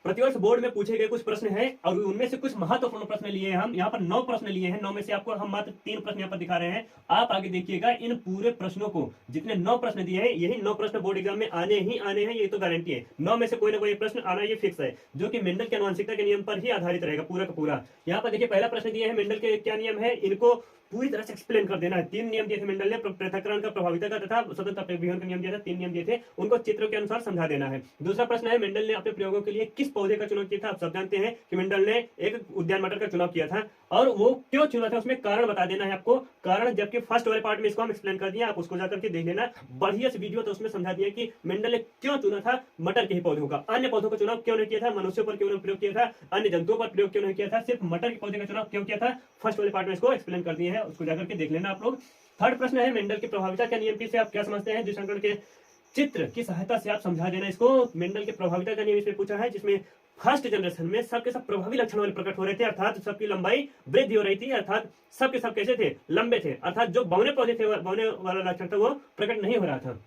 प्रतिवर्ष बोर्ड में पूछे गए कुछ प्रश्न हैं और उनमें से कुछ महत्वपूर्ण प्रश्न लिए हैं। हम यहाँ पर 9 प्रश्न लिए हैं। 9 में से आपको हम मात्र 3 प्रश्न यहाँ पर दिखा रहे हैं। आप आगे देखिएगा, इन पूरे प्रश्नों को, जितने 9 प्रश्न दिए हैं, यही 9 प्रश्न बोर्ड एग्जाम में आने ही आने हैं, ये तो गारंटी है। 9 में से कोई ना कोई प्रश्न आना ये फिक्स है, जो कि मेंडल के आनुवंशिकता के नियम पर ही आधारित रहेगा पूरा का पूरा। यहाँ पर देखिए, पहला प्रश्न दिए हैं मेंडल के क्या नियम है, इनको पूरी तरह से एक्सप्लेन कर देना है। 3 नियम दिए थे मेंडल ने, पृथक्करण का, प्रभाविता का तथा स्वतंत्र विहरण का नियम दिया था। 3 नियम दिए थे, उनको चित्रों के अनुसार समझा देना है। दूसरा प्रश्न है, मेंडल ने अपने प्रयोगों के लिए किस पौधे का चुनाव किया था। आप सब जानते हैं कि मेंडल ने एक उद्यान मटर का चुनाव किया था, और वो क्यों चुना था उसमें कारण बता देना है आपको। कारण जबकि फर्स्ट वाले पार्ट में इसको हम एक्सप्लेन कर दिया, आप उसको जाकर के देख लेना, बढ़िया से वीडियो, तो उसमें समझा दिया कि मेंडल ने क्यों चुना था मटर के ही पौधों का, अन्य पौधों का चुनाव क्यों नहीं किया था, मनुष्यों पर क्यों प्रयोग किया था, अन्य जंतुओं पर प्रयोग क्यों नहीं किया था, सिर्फ मटर के पौधे का चुनाव क्यों किया था। फर्स्ट वाले पार्ट में इसको एक्सप्लेन कर दिए है, उसको जाकर के देख लेना आप लोग। थर्ड प्रश्न है, मेंडल की प्रभाविता के नियम से आप क्या समझते हैं। द्विसंकरण के चित्र की सहायता से आप समझा देना इसको। मेंडल के प्रभाविता का नियम इसमें पूछा है, जिसमें फर्स्ट जनरेशन में सबके सब प्रभावी लक्षण वाले प्रकट हो रहे थे, अर्थात सबकी लंबाई वृद्धि हो रही थी, अर्थात सबके सब कैसे थे, लंबे थे, अर्थात जो बौने पौधे थे, बौने वाला लक्षण था वो प्रकट नहीं हो रहा था।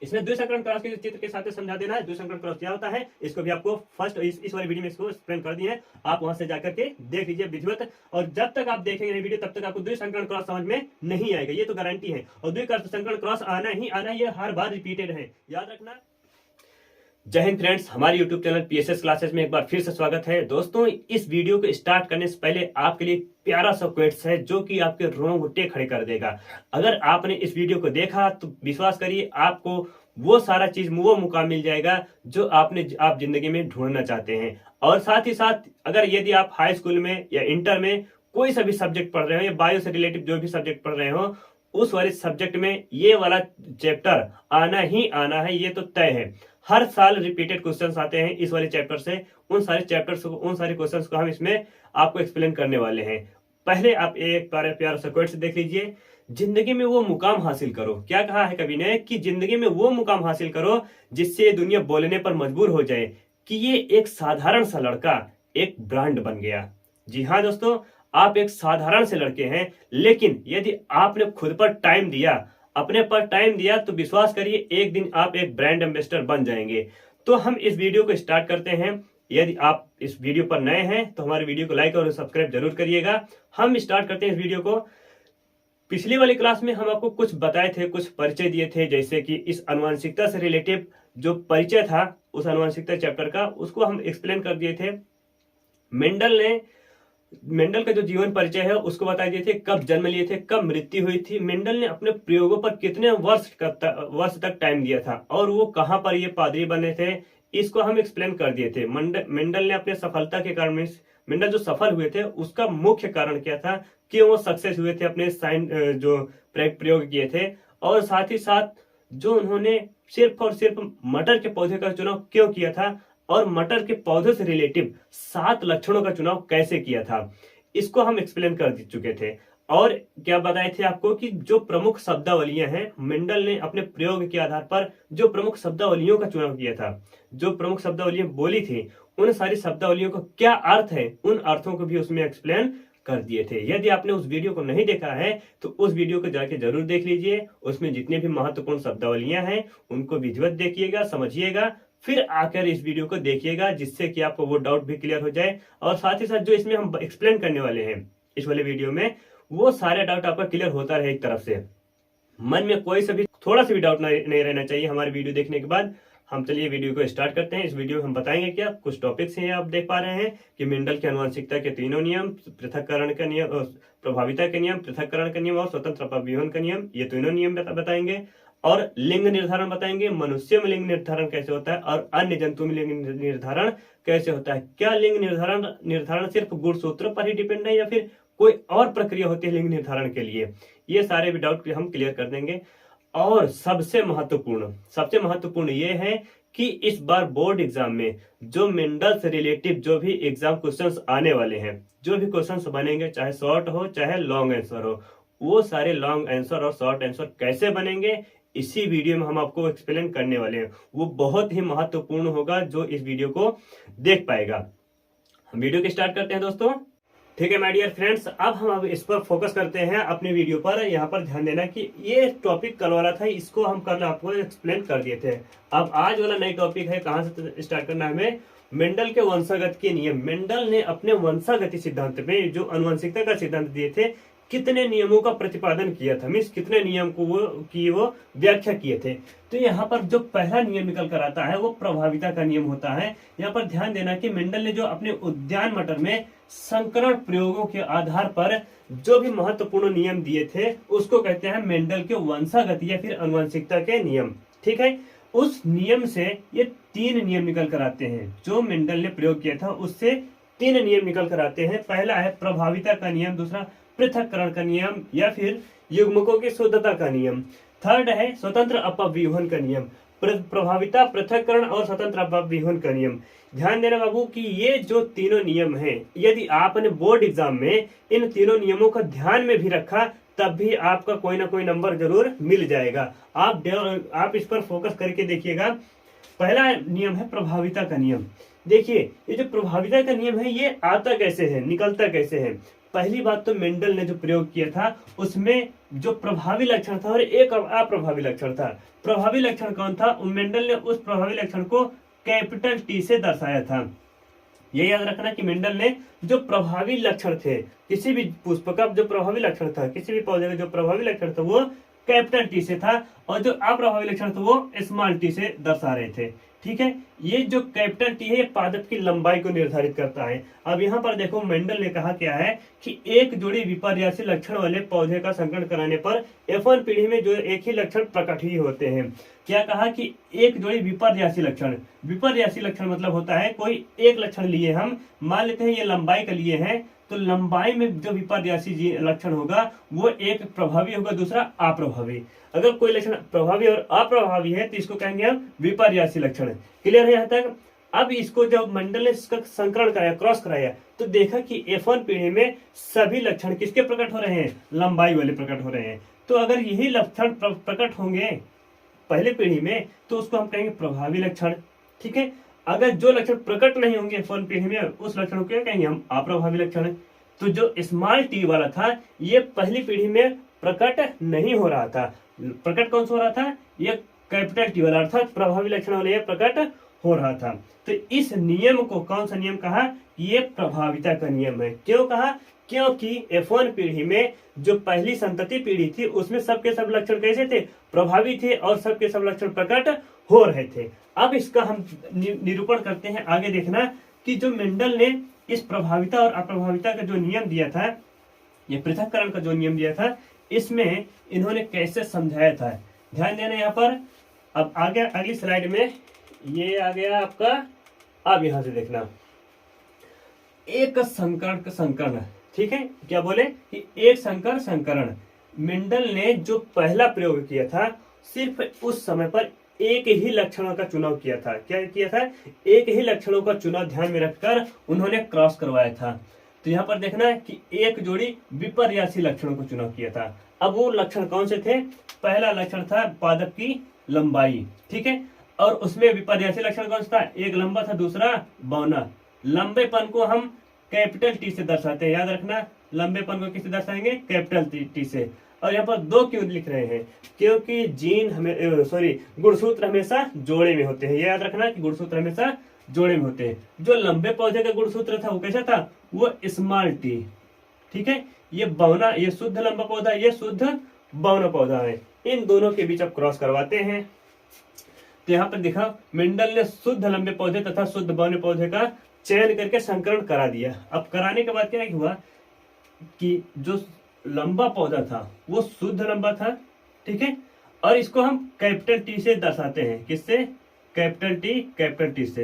इसमें द्विसंकरण क्रॉस के चित्र के साथ समझा देना है। द्विसंकरण क्रॉस क्या होता है, इसको भी आपको फर्स्ट इस वाली वीडियो में इसको एक्सप्लेन कर दिए हैं, आप वहां से जाकर के देख लीजिए विधिवत। और जब तक आप देखेंगे वीडियो, तब तक आपको द्विसंकरण क्रॉस समझ में नहीं आएगा, ये तो गारंटी है। और द्विसंकरण क्रॉस आना ही आना, ये हर बार रिपीटेड है, याद रखना। जय हिंद फ्रेंड्स, हमारे YouTube चैनल PSS क्लासेस में एक बार फिर से स्वागत है। दोस्तों, इस वीडियो को स्टार्ट करने से पहले आपके लिए प्यारा सा क्वेश्चन है, जो कि आपके रोंगटे खड़े कर देगा। अगर आपने इस वीडियो को देखा तो विश्वास करिए, आपको वो सारा चीज, वो मुकाम मिल जाएगा जो आप जिंदगी में ढूंढना चाहते हैं। और साथ ही साथ, अगर यदि आप हाई स्कूल में या इंटर में कोई सा भी सब्जेक्ट पढ़ रहे हो, या बायो से रिलेटिव जो भी सब्जेक्ट पढ़ रहे हो, उस वाले सब्जेक्ट में ये वाला चैप्टर आना ही आना है, ये तो तय है। हर साल रिपीटेड क्वेश्चंस आते हैं इस वाले चैप्टर से। उन सारे चैप्टर्स को, उन सारे क्वेश्चंस को हम इसमें आपको एक्सप्लेन करने वाले हैं। पहले आप एक प्यारा सा क्वेश्चन देख लीजिए। जिंदगी में वो मुकाम हासिल करो, क्या कहा है कवि ने, कि जिंदगी में वो मुकाम हासिल करो जिससे दुनिया बोलने पर मजबूर हो जाए कि ये एक साधारण सा लड़का एक ब्रांड बन गया। जी हाँ दोस्तों, आप एक साधारण से लड़के हैं, लेकिन यदि आपने खुद पर टाइम दिया, अपने पर टाइम दिया, तो विश्वास करिए एक दिन आप एक ब्रांड एम्बेसडर बन जाएंगे। तो हम इस वीडियो को स्टार्ट करते हैं। यदि आप इस वीडियो पर नए हैं तो हमारे वीडियो को लाइक और सब्सक्राइब जरूर करिएगा। हम स्टार्ट करते हैं इस वीडियो को। पिछली वाली क्लास में हम आपको कुछ बताए थे, कुछ परिचय दिए थे, जैसे कि इस आनुवंशिकता से रिलेटिव जो परिचय था उस आनुवंशिकता चैप्टर का, उसको हम एक्सप्लेन कर दिए थे। मेंडल का जो जीवन परिचय है उसको बता दिए थे, कब जन्म लिए थे, कब मृत्यु हुई थी, मेंडल ने अपने प्रयोगों पर कितने वर्ष तक टाइम दिया था, और वो कहां पर ये पादरी बने थे, इसको हम एक्सप्लेन कर दिए थे। मेंडल ने अपने सफलता के कारण में, मेंडल जो सफल हुए थे उसका मुख्य कारण क्या था, कि वो सक्सेस हुए थे अपने जो प्रयोग किए थे। और साथ ही साथ जो उन्होंने सिर्फ और सिर्फ मटर के पौधे का चुनाव क्यों किया था, और मटर के पौधे से रिलेटिव 7 लक्षणों का चुनाव कैसे किया था, इसको हम एक्सप्लेन कर चुके थे। और क्या बताए थे आपको कि जो प्रमुख शब्दावलियां हैं, मेंडल ने अपने प्रयोग के आधार पर जो प्रमुख शब्दावलियों का चुनाव किया था, जो प्रमुख शब्दावलियां बोली थी, उन सारी शब्दावलियों का क्या अर्थ है, उन अर्थों को भी उसमें एक्सप्लेन कर दिए थे। यदि आपने उस वीडियो को नहीं देखा है तो उस वीडियो को जाके जरूर देख लीजिए। उसमें जितने भी महत्वपूर्ण शब्दावलियां हैं उनको विधिवत देखिएगा, समझिएगा, फिर आकर इस वीडियो को देखिएगा, जिससे कि आपको वो डाउट भी क्लियर हो जाए। और साथ ही साथ जो इसमें हम एक्सप्लेन करने वाले हैं इस वाले वीडियो में, वो सारे डाउट आपका क्लियर होता रहे। एक तरफ से मन में कोई सा भी थोड़ा सा भी डाउट नहीं रहना चाहिए हमारे वीडियो देखने के बाद। हम चलिए वीडियो को स्टार्ट करते हैं। इस वीडियो में हम बताएंगे क्या कुछ टॉपिक्स हैं, आप देख पा रहे हैं कि मेंडल के आनुवंशिकता के तीनों नियम, पृथक्करण का नियम, प्रभाविता के नियम, पृथक्करण का नियम और स्वतंत्र अपव्यूहन का नियम, ये तीनों नियम बताएंगे। और लिंग निर्धारण बताएंगे, मनुष्य में लिंग निर्धारण कैसे होता है और अन्य जंतु में लिंग निर्धारण कैसे होता है। क्या लिंग निर्धारण सिर्फ गुणसूत्र पर ही डिपेंड है, या फिर कोई और प्रक्रिया होती है लिंग निर्धारण के लिए, ये सारे भी डाउट हम क्लियर कर देंगे। और सबसे महत्वपूर्ण ये है कि इस बार बोर्ड एग्जाम में जो मेंडल से रिलेटिव जो भी एग्जाम क्वेश्चंस आने वाले हैं, जो भी क्वेश्चंस बनेंगे, चाहे शॉर्ट हो चाहे लॉन्ग आंसर हो, वो सारे लॉन्ग आंसर और शॉर्ट आंसर कैसे बनेंगे, इसी वीडियो में हम आपको एक्सप्लेन करने वाले हैं। वो बहुत ही महत्वपूर्ण होगा जो इस वीडियो को देख पाएगा। हम वीडियो को स्टार्ट करते हैं दोस्तों। ठीक है माय डियर फ्रेंड्स, अब हम इस पर फोकस करते हैं अपने वीडियो पर। यहाँ पर ध्यान देना कि ये टॉपिक कल वाला था, इसको हम कल आपको एक्सप्लेन कर दिए थे। अब आज वाला नई टॉपिक है, कहाँ से स्टार्ट करना है हमें, मेंडल के वंशागत के नियम। मेंडल ने अपने वंशागति सिद्धांत में जो आनुवंशिकता का सिद्धांत दिए थे, कितने नियमों का प्रतिपादन किया था, मीन्स कितने नियम को वो व्याख्या किए थे। तो यहाँ पर जो पहला नियम निकल कर आता है वो प्रभाविता का नियम होता है। यहाँ पर ध्यान देना कि मेंडल ने जो अपने उद्यान मटर में संकरण प्रयोगों के आधार पर जो भी महत्वपूर्ण नियम दिए थे उसको कहते हैं मेंडल के वंशागति या फिर आनुवंशिकता के नियम। ठीक है, उस नियम से ये 3 नियम निकल कर आते हैं। जो मेंडल ने प्रयोग किया था उससे 3 नियम निकल कर आते हैं। पहला है प्रभाविता का नियम, दूसरा पृथक्करण का नियम या फिर युग्मकों की शुद्धता का नियम, थर्ड है स्वतंत्र अपव्यूहन का नियम। प्रभाविता, पृथक्करण और स्वतंत्र अपव्यूहन का नियम। ध्यान देना बाबू कि ये जो तीनों नियम हैं, यदि आपने बोर्ड एग्जाम में इन तीनों नियमों का ध्यान में भी रखा तब भी आपका कोई ना कोई नंबर जरूर मिल जाएगा। आप इस पर फोकस करके देखिएगा। पहला नियम है प्रभाविता का नियम। देखिए ये जो प्रभाविता का नियम है ये आता कैसे है, निकलता कैसे है। पहली बात तो मेंडल ने जो प्रयोग किया था उसमें जो प्रभावी लक्षण था और एक अप्रभावी लक्षण था। प्रभावी लक्षण कौन था? मेंडल ने उस प्रभावी लक्षण को कैपिटल टी से दर्शाया था। ये याद रखना कि मेंडल ने जो प्रभावी लक्षण थे, किसी भी पुष्प का जो प्रभावी लक्षण था, किसी भी पौधे का जो प्रभावी लक्षण था वो कैपिटल टी से था और जो अप्रभावी लक्षण था वो स्मॉल टी से दर्शा रहे थे। ठीक है, ये जो कैपिटल टी है ये पादप की लंबाई को निर्धारित करता है। अब यहाँ पर देखो मेंडल ने कहा क्या है कि एक जोड़ी विपर्यासी लक्षण वाले पौधे का संकरण कराने पर F1 पीढ़ी में जो एक ही लक्षण प्रकट ही होते हैं। क्या कहा कि एक जोड़ी विपर्यासी लक्षण। विपर्यासी लक्षण मतलब होता है कोई एक लक्षण लिए हम, मान लेते हैं ये लंबाई का लिए हैं, तो लंबाई में जो विपर्यासी लक्षण होगा वो एक प्रभावी होगा, दूसरा अप्रभावी। अगर कोई लक्षण प्रभावी और अप्रभावी है तो इसको कहेंगे हम विपर्यासी लक्षण। क्लियर है यहाँ तक? अब इसको जब मेंडल ने इसका संकरण कराया, क्रॉस कराया, तो देखा कि F1 पीढ़ी में सभी लक्षण किसके प्रकट हो रहे हैं? लंबाई वाले प्रकट हो रहे हैं। तो अगर यही लक्षण प्रकट होंगे पहले पीढ़ी में तो उसको हम कहेंगे प्रभावी लक्षण। ठीक है, अगर जो लक्षण प्रकट नहीं होंगे F1 पीढ़ी में उस लक्षण को क्या कहेंगे हम? अप्रभावी लक्षण। तो जो स्मॉल टी वाला था ये पहली पीढ़ी में प्रकट नहीं हो रहा था। प्रकट कौन सा हो रहा था? ये कैपिटल टी वाला, अर्थात प्रभावी लक्षण वाले ये प्रकट हो रहा था। तो इस नियम को कौन सा नियम कहा? ये प्रभाविता का नियम है। क्यों कहा? क्योंकि F1 पीढ़ी में जो पहली संतति पीढ़ी थी उसमें सबके सब लक्षण कैसे थे? प्रभावी थे और सबके सब लक्षण प्रकट हो रहे थे। अब इसका हम निरूपण करते हैं। आगे देखना कि जो मेंडल ने इस प्रभाविता और अप्रभाविता का जो नियम दिया था, ये पृथक्करण का जो नियम दिया था, इसमें इन्होंने कैसे समझाया था। ध्यान देना यहाँ पर। अब आगे अगली स्लाइड में ये आ गया आपका। अब यहां से देखना एक संकरण। ठीक है, क्या बोले कि एक संकरण। मेंडल ने जो पहला प्रयोग किया था सिर्फ उस समय पर एक ही लक्षणों का चुनाव किया था। क्या किया था? एक ही लक्षणों का चुनाव ध्यान में रखकर उन्होंने क्रॉस करवाया था। तो यहाँ पर देखना है कि एक जोड़ी विपर्यासी लक्षणों को चुनाव किया था। अब वो लक्षण कौन से थे? पहला लक्षण था पादप की लंबाई। ठीक है, और उसमें विपर्यासी लक्षण कौन सा था? एक लंबा था, दूसरा बौना। लंबेपन को हम कैपिटल टी से दर्शाते हैं, याद रखना। लंबेपन को किससे दर्शाएंगे? कैपिटल टी से। और यहाँ पर 2 क्यों लिख रहे हैं? क्योंकि गुणसूत्र हमेशा जोड़े में होते हैं। याद रखना कि गुणसूत्र हमेशा जोड़े में होते हैं। जो लंबे पौधे का गुणसूत्र था वो कैसा था? वो स्मॉल टी। ठीक है, ये बौना, ये शुद्ध लंबा पौधा, ये शुद्ध बौना पौधा है। इन दोनों के बीच अब क्रॉस करवाते हैं। तो यहाँ पर देखा मेंडल ने शुद्ध लंबे पौधे तथा शुद्ध बौने पौधे का चयन करके संकरण करा दिया। अब कराने के बाद क्या हुआ कि जो लंबा पौधा था वो शुद्ध लंबा था। ठीक है, और इसको हम कैपिटल टी से दर्शाते हैं। किससे? कैपिटल टी से।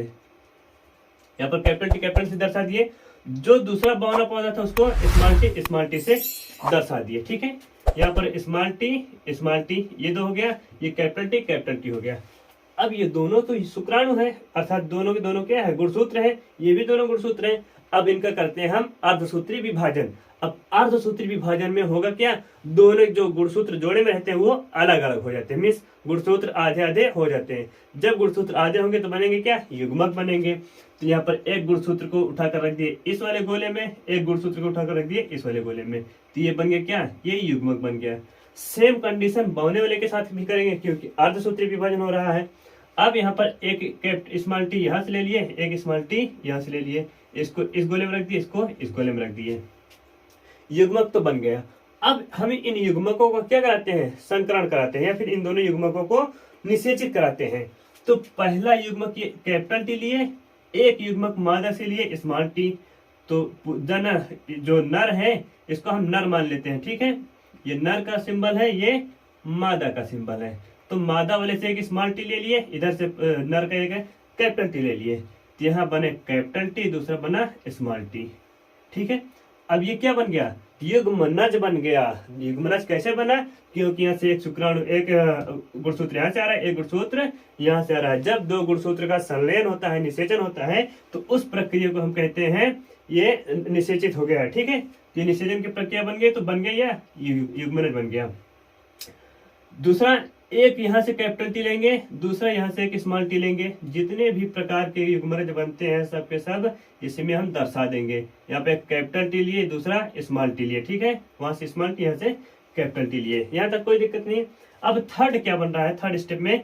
यहाँ पर कैपिटल टी से दर्शा दिए। जो दूसरा बौना पौधा था उसको स्मॉल टी से दर्शा दिए। ठीक है, यहाँ पर स्मॉल टी ये 2 हो गया, ये कैपिटल टी हो गया। अब ये दोनों तो शुक्राणु है, अर्थात दोनों के दोनों क्या है? गुणसूत्र है। ये भी दोनों गुणसूत्र हैं। अब इनका करते हैं हम अर्धसूत्री विभाजन। अब अर्धसूत्री विभाजन में होगा क्या? दोनों जो गुणसूत्र जोड़े में रहते हैं वो अलग अलग हो जाते हैं, मीन्स गुणसूत्र आधे आधे हो जाते हैं। जब गुणसूत्र आधे होंगे तो बनेंगे क्या? युग्मक बनेंगे। तो यहाँ पर एक गुणसूत्र को उठाकर रख दिए इस वाले गोले में, एक गुणसूत्र को उठाकर रख दिए इस वाले गोले में, तो ये बन गया क्या? ये युग्मक बन गया। सेम कंडीशन बौने वाले के साथ भी करेंगे क्योंकि अर्धसूत्री विभाजन हो रहा है। अब यहाँ पर एक स्मॉल टी यहाँ से ले लिए, एक स्मॉल टी यहाँ से ले लिए, इसको इस गोले में रख दिए, इसको इस गोले में रख दिए, युग्मक तो बन गया। अब हम इन युग्मकों को क्या कराते हैं, संकरण कराते हैं, या फिर इन दोनों युग्मकों को निषेचित कराते हैं। तो पहला युग्मक ये कैपिटल टी लिए, एक युग्मक मादा से लिए स्मॉल टी। तो जो नर है इसको हम नर मान लेते हैं, ठीक है, ये नर का सिंबल है, ये मादा का सिंबल है। तो मादा वाले से एक स्मॉल टी ले लिए, इधर से नर का एक कैपिटल टी ले लिए, तो यहाँ बने कैपिटल टी, दूसरा बना स्मॉल टी, ठीक है। अब ये क्या बन गया, युग्मनज बन गया। युग्मनज कैसे बना, क्योंकि यहाँ से एक शुक्राणु, एक गुणसूत्र यहाँ से आ रहा है, एक गुणसूत्र यहाँ से आ रहा है। जब दो गुणसूत्र का संलयन होता है, निषेचन होता है, तो उस प्रक्रिया को हम कहते हैं ये निषेचित हो गया, ठीक है। ये निषेचन की प्रक्रिया बन गई, तो बन गया युग्मनज बन गया। दूसरा, एक यहाँ से कैपिटल टी लेंगे, दूसरा यहाँ से एक स्मॉल टी लेंगे। जितने भी प्रकार के युग्मनज बनते हैं सब के सब इसमें हम दर्शा देंगे। यहाँ पे कैपिटल टी लिए, दूसरा स्मॉल टी लिए, ठीक है, वहां से स्मॉल टी, यहाँ से कैपिटल टी लिए, यहाँ तक कोई दिक्कत नहीं। अब थर्ड क्या बन रहा है, थर्ड स्टेप में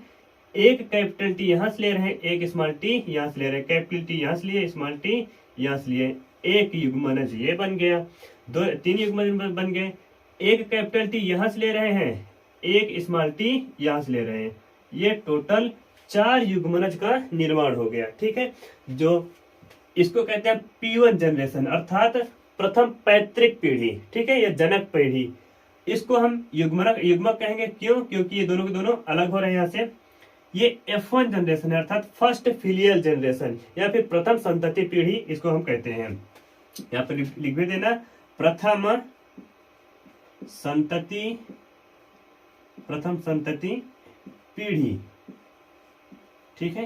एक कैपिटल टी यहाँ से ले रहे हैं, एक स्मॉल टी यहाँ से ले रहे हैं, कैपिटल टी यहाँ से लिए, स्मॉल टी यहाँ से लिए, एक युग्मनज ये बन गया। तीन युग्मनज बन गए। एक कैपिटल टी यहाँ से ले रहे हैं, एक स्मॉल टी यहाँ से ले रहे हैं, ये टोटल 4 युग्मनज का निर्माण हो गया, ठीक है। जो इसको कहते हैं P1 जनरेशन, अर्थात प्रथम पैतृक पीढ़ी, ठीक है, या जनक पीढ़ी। इसको हम युग्मक कहेंगे, क्यों, क्योंकि ये दोनों के दोनों अलग हो रहे हैं यहाँ से। ये F1 जनरेशन है, अर्थात फर्स्ट फिलियल जनरेशन, या फिर प्रथम संतति पीढ़ी इसको हम कहते हैं। यहाँ पर लिख भी देना, प्रथम संतति पीढ़ी, ठीक है,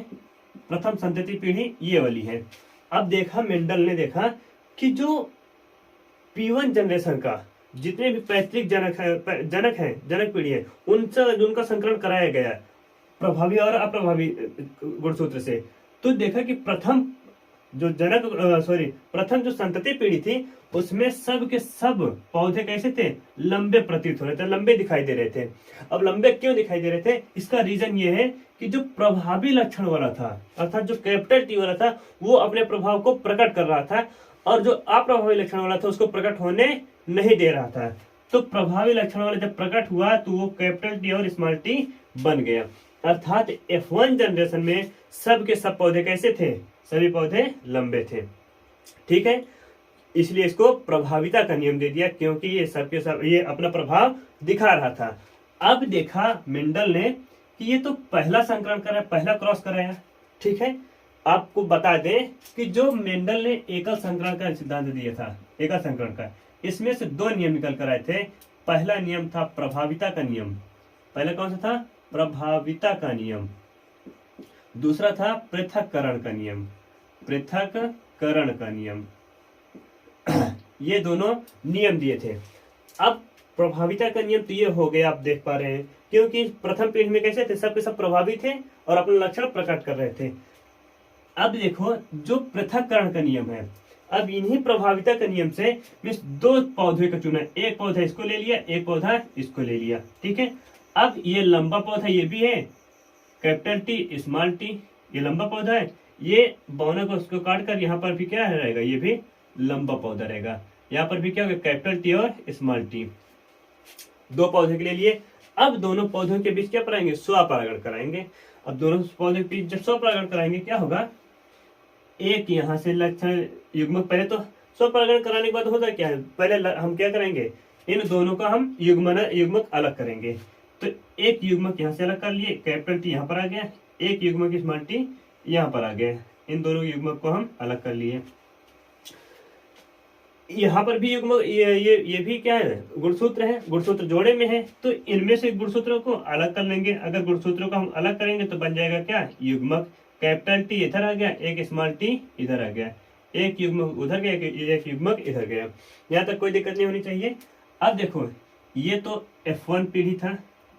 प्रथम संतति पीढ़ी ये वाली है। अब देखा मेंडल ने देखा कि जो P1 जनरेशन का जितने भी पैतृक जनक पीढ़ी है, उनका संकरण कराया गया प्रभावी और अप्रभावी गुणसूत्र से। तो देखा कि प्रथम जो संतति पीढ़ी थी उसमें सब के सब पौधे कैसे थे, लंबे प्रतीत हो रहे थे, लंबे दिखाई दे रहे थे। अब लंबे क्यों दिखाई दे रहे थे, इसका रीजन ये है कि जो प्रभावी लक्षण वाला था, अर्थात जो कैपिटल टी वाला था, वो अपने प्रभाव को प्रकट कर रहा था, और जो अप्रभावी लक्षण वाला था उसको प्रकट होने नहीं दे रहा था। तो प्रभावी लक्षण वाला जब प्रकट हुआ तो वो कैपिटल टी और स्मॉल टी बन गया। अर्थात F1 जनरेशन में सब के सब पौधे कैसे थे, सभी पौधे लंबे थे, ठीक है। इसलिए इसको प्रभाविता का नियम दे दिया, क्योंकि ये सब के सब ये अपना प्रभाव दिखा रहा था। अब देखा मेंडल ने कि ये तो पहला संकरण कराया, पहला क्रॉस कराया, ठीक है। आपको बता दें कि जो मेंडल ने एकल संकरण का सिद्धांत दिया था, एकल संकरण का, इसमें से 2 नियम निकल कर आए थे। पहला नियम था प्रभाविता का नियम, पहला कौन सा था, प्रभाविता का नियम। दूसरा था पृथक्करण का नियम, पृथक्करण का नियम। ये दोनों नियम दिए थे। अब प्रभाविता का नियम तो ये हो गया, आप देख पा रहे हैं, क्योंकि प्रथम पीढ़ी में कैसे थे, सबके सब प्रभावी थे और अपना लक्षण प्रकट कर रहे थे। अब देखो जो पृथक्करण का नियम है, अब इन्हीं प्रभाविता का नियम से 2 पौधे का चुना, एक पौधा इसको ले लिया, एक पौधा इसको ले लिया, ठीक है। अब ये लंबा पौधा ये भी है, कैपिटल टी स्मॉल टी, ये लंबा पौधा है, ये बौना को उसको काट कर यहाँ पर भी क्या रहेगा, ये भी लंबा पौधा रहेगा। यहाँ पर भी क्या होगा, कैपिटल टी और स्मॉल टी, 2 पौधे के लिए। अब दोनों पौधों के बीच क्या कराएंगे, स्वपरागण कराएंगे। अब दोनों पौधे के बीच जब स्वपरागण कराएंगे क्या होगा, एक यहाँ से लक्षण युग्मक, पहले तो स्वपरागण कराने के बाद होता क्या है, पहले हम क्या करेंगे, इन दोनों का हम युग्मक अलग करेंगे। तो एक युग्मक यहाँ से अलग कर लिए, कैपिटल टी यहाँ पर आ गया, एक युग्मक स्मॉल टी यहाँ पर आ गया, इन दोनों युग्मक को हम अलग कर लिए। यहाँ पर भी युग्मक ये भी क्या है, गुणसूत्र है, गुणसूत्र जोड़े में है, तो इनमें से गुणसूत्रों को अलग कर लेंगे। अगर गुणसूत्रों को हम अलग करेंगे तो बन जाएगा क्या, युग्मक। कैपिटल टी इधर आ गया, एक स्मॉल टी इधर आ गया, एक युग्मक उधर गया, एक युग्मक इधर गया। यहाँ तक कोई दिक्कत नहीं होनी चाहिए। अब देखो ये तो F1 पीढ़ी था,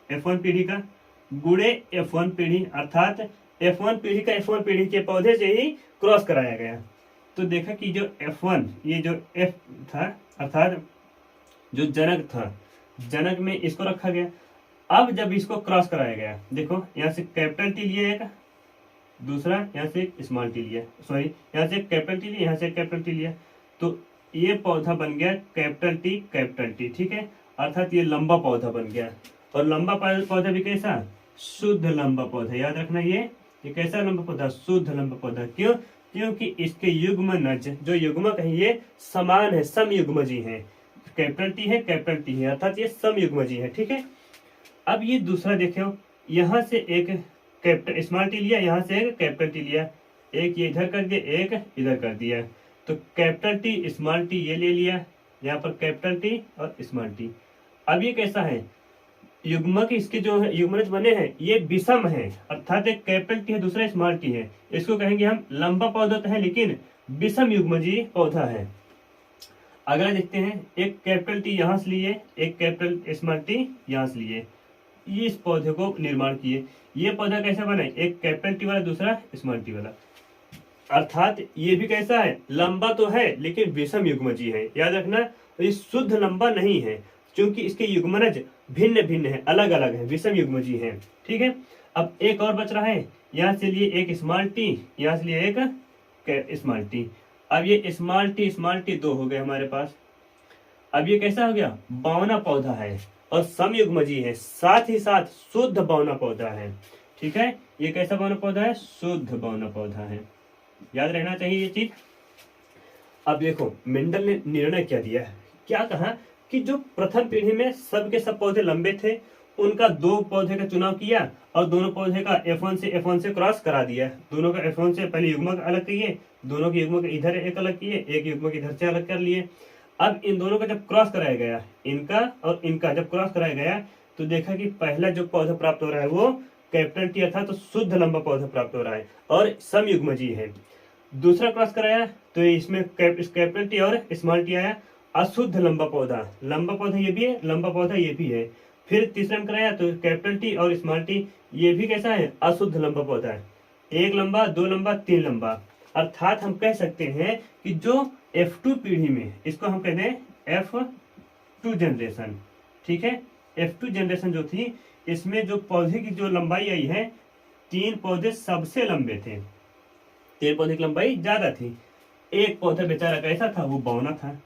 F1 पीढ़ी का गुणे F1 पीढ़ी, अर्थात F1 पीढ़ी का F1 पीढ़ी के पौधे से ही क्रॉस कराया गया। तो देखा कि जो F1, ये जो F था, अर्थात जो जनक था, जनक में इसको रखा गया। अब जब इसको क्रॉस कराया गया, देखो यहाँ से कैपिटल टी लिए एक, दूसरा यहाँ से एक स्मॉल टी लिया, सॉरी यहाँ से एक कैपिटल टी लिया, यहाँ से एक कैपिटल टी लिया, तो ये पौधा बन गया कैपिटल टी, ठीक है, अर्थात ये लंबा पौधा बन गया। और लंबा पौधा भी कैसा, शुद्ध लंबा पौधा, याद रखना ये कैसा लंबा पौधा, शुद्ध लंबा पौधा। क्यों, क्योंकि इसके युग्मनज जो युग्मक है ये समान है, समयुग्मजी है, कैपिटल टी है अर्थात ये समयुग्मजी है, ठीक है। अब ये दूसरा देखो, यहाँ से एक कैपिटल स्मॉल टी लिया, यहाँ से एक कैपिटल टी लिया, एक ये इधर कर दिया, एक इधर कर दिया, तो कैपिटल टी स्मॉल टी ये ले लिया, यहाँ पर कैपिटल टी और स्मॉल टी। अब ये कैसा है, युग्मक इसके जो है युग्मनज बने हैं ये विषम है, अर्थात एक कैपिटल टी है दूसरा स्मॉल टी है, इसको कहेंगे हम लंबा पौधा तो है लेकिन विषम युग्मजी पौधा है। अगला देखते हैं, एक कैपिटल टी यहाँ से लिए, एक कैपिटल स्मॉल टी यहाँ से लिए, ये इस पौधे को निर्माण किए। ये पौधा कैसा बना है, एक कैपिटल टी वाला दूसरा स्मॉल टी वाला, अर्थात ये भी कैसा है, लंबा तो है लेकिन विषम युग्मजी है। याद रखना ये शुद्ध लंबा नहीं है क्योंकि इसके युग्मनज भिन्न भिन्न है, अलग अलग है, विषम युग्मजी है, ठीक है। अब एक और बच रहा है, यहाँ से लिए एक स्मॉल टी, यहाँ से लिए एक स्मॉल टी। अब ये स्मॉल टी दो हो गए हमारे पास। अब ये कैसा हो गया, बौना पौधा है और समयुग्मजी है, साथ ही साथ शुद्ध बौना पौधा है, ठीक है। ये कैसा बौना पौधा है, शुद्ध बौना पौधा है, याद रहना चाहिए ये चीज। अब देखो मेंडल ने निर्णय क्या दिया है, क्या कहा कि जो प्रथम पीढ़ी में सब के सब पौधे लंबे थे, उनका दो पौधे का चुनाव किया और दोनों पौधे का F1 से क्रॉस करा दिया। दोनों का F1 से पहले युग्मक अलग किए, दोनों के युग्मक इधर एक अलग किए, एक युग्मक इधर से अलग कर लिए। अब इन दोनों का जब क्रॉस कराया गया, इनका और इनका जब क्रॉस कराया गया तो देखा कि पहला जो पौधा प्राप्त हो रहा है वो कैपिटल टी अर्थात तो शुद्ध लंबा पौधा प्राप्त हो रहा है और समयुग्मजी है। दूसरा क्रॉस कराया तो इसमें कैपिटल टी और स्मॉल टी आया, अशुद्ध लंबा पौधा ये भी है, लंबा पौधा ये भी है। फिर तीसरा में कराया तो कैपिटल टी और स्मॉल टी ये भी कैसा है, अशुद्ध लंबा पौधा है, एक लंबा, दो लंबा, तीन लंबा। अर्थात हम कह सकते हैं कि जो F2 पीढ़ी में, इसको हम कहते हैं F2 जनरेशन, ठीक है। F2 जनरेशन जो थी इसमें जो पौधे की जो लंबाई आई है, तीन पौधे सबसे लंबे थे, तीन पौधे की लंबाई ज्यादा थी, एक पौधा बेचारा कैसा था, वो बौना था।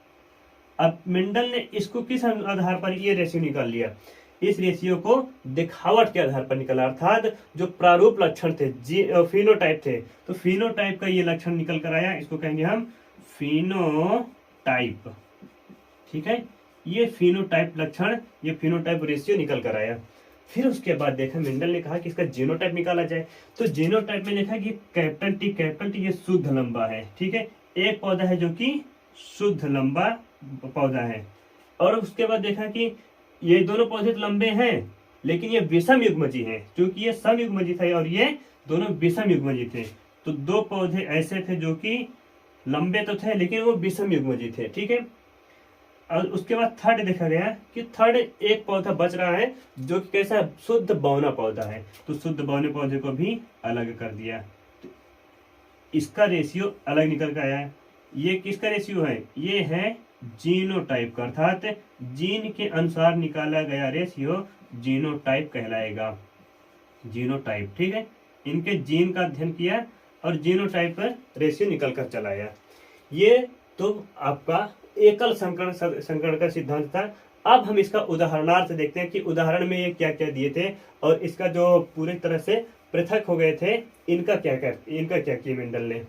अब मेंडल ने इसको किस आधार पर ये रेशियो निकाल लिया, इस रेशियो को दिखावट के आधार पर निकाला, अर्थात जो प्रारूप लक्षण थे, फिनोटाइप थे, तो फिनोटाइप का ये लक्षण निकल कर आया, इसको कहेंगे हम फिनोटाइप, ठीक है। ये फिनोटाइप लक्षण, ये फिनोटाइप रेशियो निकल कर आया। फिर उसके बाद देखा मेंडल ने कहा कि इसका जीनोटाइप निकाला जाए, तो जीनोटाइप में देखा कि कैपिटल टी ये शुद्ध लंबा है, ठीक है, एक पौधा है जो कि शुद्ध लंबा पौधा है। और उसके बाद देखा कि ये दोनों पौधे तो लंबे हैं लेकिन ये विषम युग्मजी हैं, क्योंकि ये समयुग्मजी थे और ये दोनों विषम युग्मजी थे। तो दो पौधे ऐसे थे जो कि लंबे तो थे लेकिन वो विषम युग्मजी थे, ठीक है। और उसके बाद थर्ड देखा गया कि थर्ड एक पौधा बच रहा है जो कि कैसा है, शुद्ध बौना पौधा है, तो शुद्ध बौने पौधे को भी अलग कर दिया, तो इसका रेशियो अलग निकल कर आया है। ये किसका रेशियो है, ये है जीनोटाइप का, अर्थात जीन के अनुसार निकाला गया रेशियो जीनोटाइप कहलाएगा, जीनोटाइप, ठीक है। इनके जीन का अध्ययन किया और जीनोटाइप पर रेशियो निकल कर चला आया। ये तो आपका एकल संकरण का सिद्धांत था। अब हम इसका उदाहरणार्थ देखते हैं कि उदाहरण में ये क्या क्या दिए थे और इसका जो पूरी तरह से पृथक हो गए थे, इनका क्या किया मेंडल ने।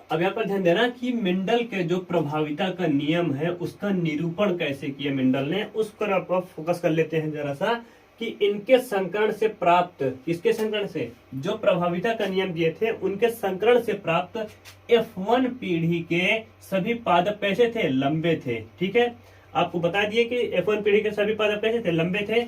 अब यहाँ पर ध्यान देना कि मेंडल के जो प्रभाविता का नियम है उसका निरूपण कैसे किया मेंडल ने, उस पर आप फोकस कर लेते हैं जरा सा कि इनके संकरण से प्राप्त, किसके संकरण से, जो प्रभाविता का नियम दिए थे उनके संकरण से प्राप्त F1 पीढ़ी के सभी पादप कैसे थे, लंबे थे, ठीक है। आपको बता दिए कि F1 पीढ़ी के सभी पादप कैसे थे, लंबे थे,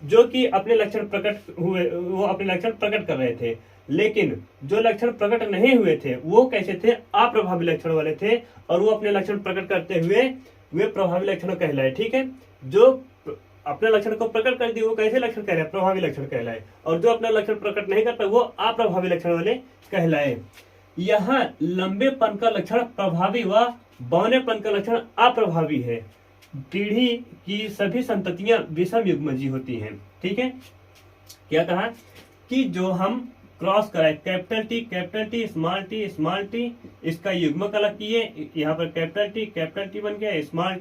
जो कि अपने लक्षण प्रकट हुए, वो अपने लक्षण प्रकट कर रहे थे। लेकिन जो लक्षण प्रकट नहीं हुए थे वो कैसे थे, अप्रभावी लक्षण वाले थे, और वो अपने लक्षण प्रकट करते हुए वे प्रभावी लक्षण कहलाए, ठीक है। जो अपने लक्षण को प्रकट कर दिए वो कैसे लक्षण कहलाए, प्रभावी लक्षण कहलाए, और जो अपना लक्षण प्रकट नहीं करता वो अप्रभावी लक्षण वाले कहलाए। यहाँ लंबेपन का लक्षण प्रभावी व बौनेपन का लक्षण अप्रभावी है। पीढ़ी की सभी संततियां विषम युग्मजी होती हैं, ठीक है। क्या कहा कि जो हम क्रॉस कराए कैपिटल टी स्मॉल टी इसका युग्मक अलग किए, यहाँ पर कैपिटल टी बन गया, स्मॉल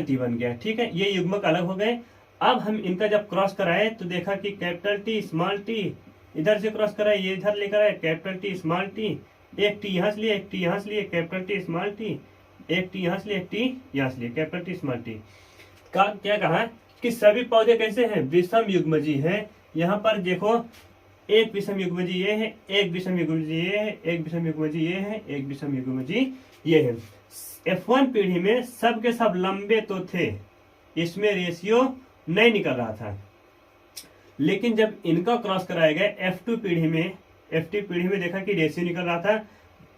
टी बन गया। ठीक है, ये युग्मक अलग हो गए। अब हम इनका जब क्रॉस कराए तो देखा कि कैपिटल टी स्मॉल टी इधर से क्रॉस कराए, ये इधर लेकर आए कैपिटल टी स्मॉल टी, एक टी यहाँ से लिए एक टी यहाँ से लिए कैपिटल टी स्मॉल टी, एक टी यहाँ से लिए एक टी यहाँ से लिए कैपिटल टी स्मॉल टी का क्या कहा कि सभी पौधे कैसे हैं, विषम युग्मजी है। यहाँ पर देखो एक विषम युग्मजी ये है, एक विषम युग्मजी ये है, एक विषम युग्मजी ये है, एक विषम युग्मजी ये है। F1 पीढ़ी में सब के सब लंबे तो थे, इसमें रेशियो नहीं निकल रहा था, लेकिन जब इनका क्रॉस कराया गया F2 पीढ़ी में देखा कि रेशियो निकल रहा था।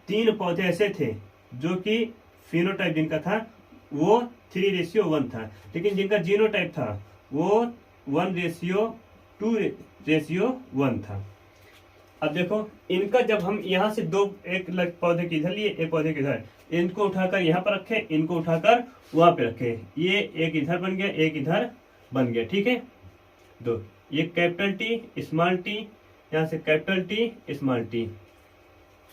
3 पौधे ऐसे थे जो कि फिनोटाइप जिनका था वो 3:1 था, लेकिन जिनका जीनोटाइप था वो 1:2:1 था। अब देखो इनका जब हम यहाँ से एक पौधे के इधर लिए, एक पौधे के इधर, इनको उठाकर यहाँ पर रखे, इनको उठाकर वहां पे रखे, ये एक इधर बन गया, एक इधर बन गया। ठीक है, दो ये कैपिटल टी स्मॉल टी, यहाँ से कैपिटल टी स्मॉल टी।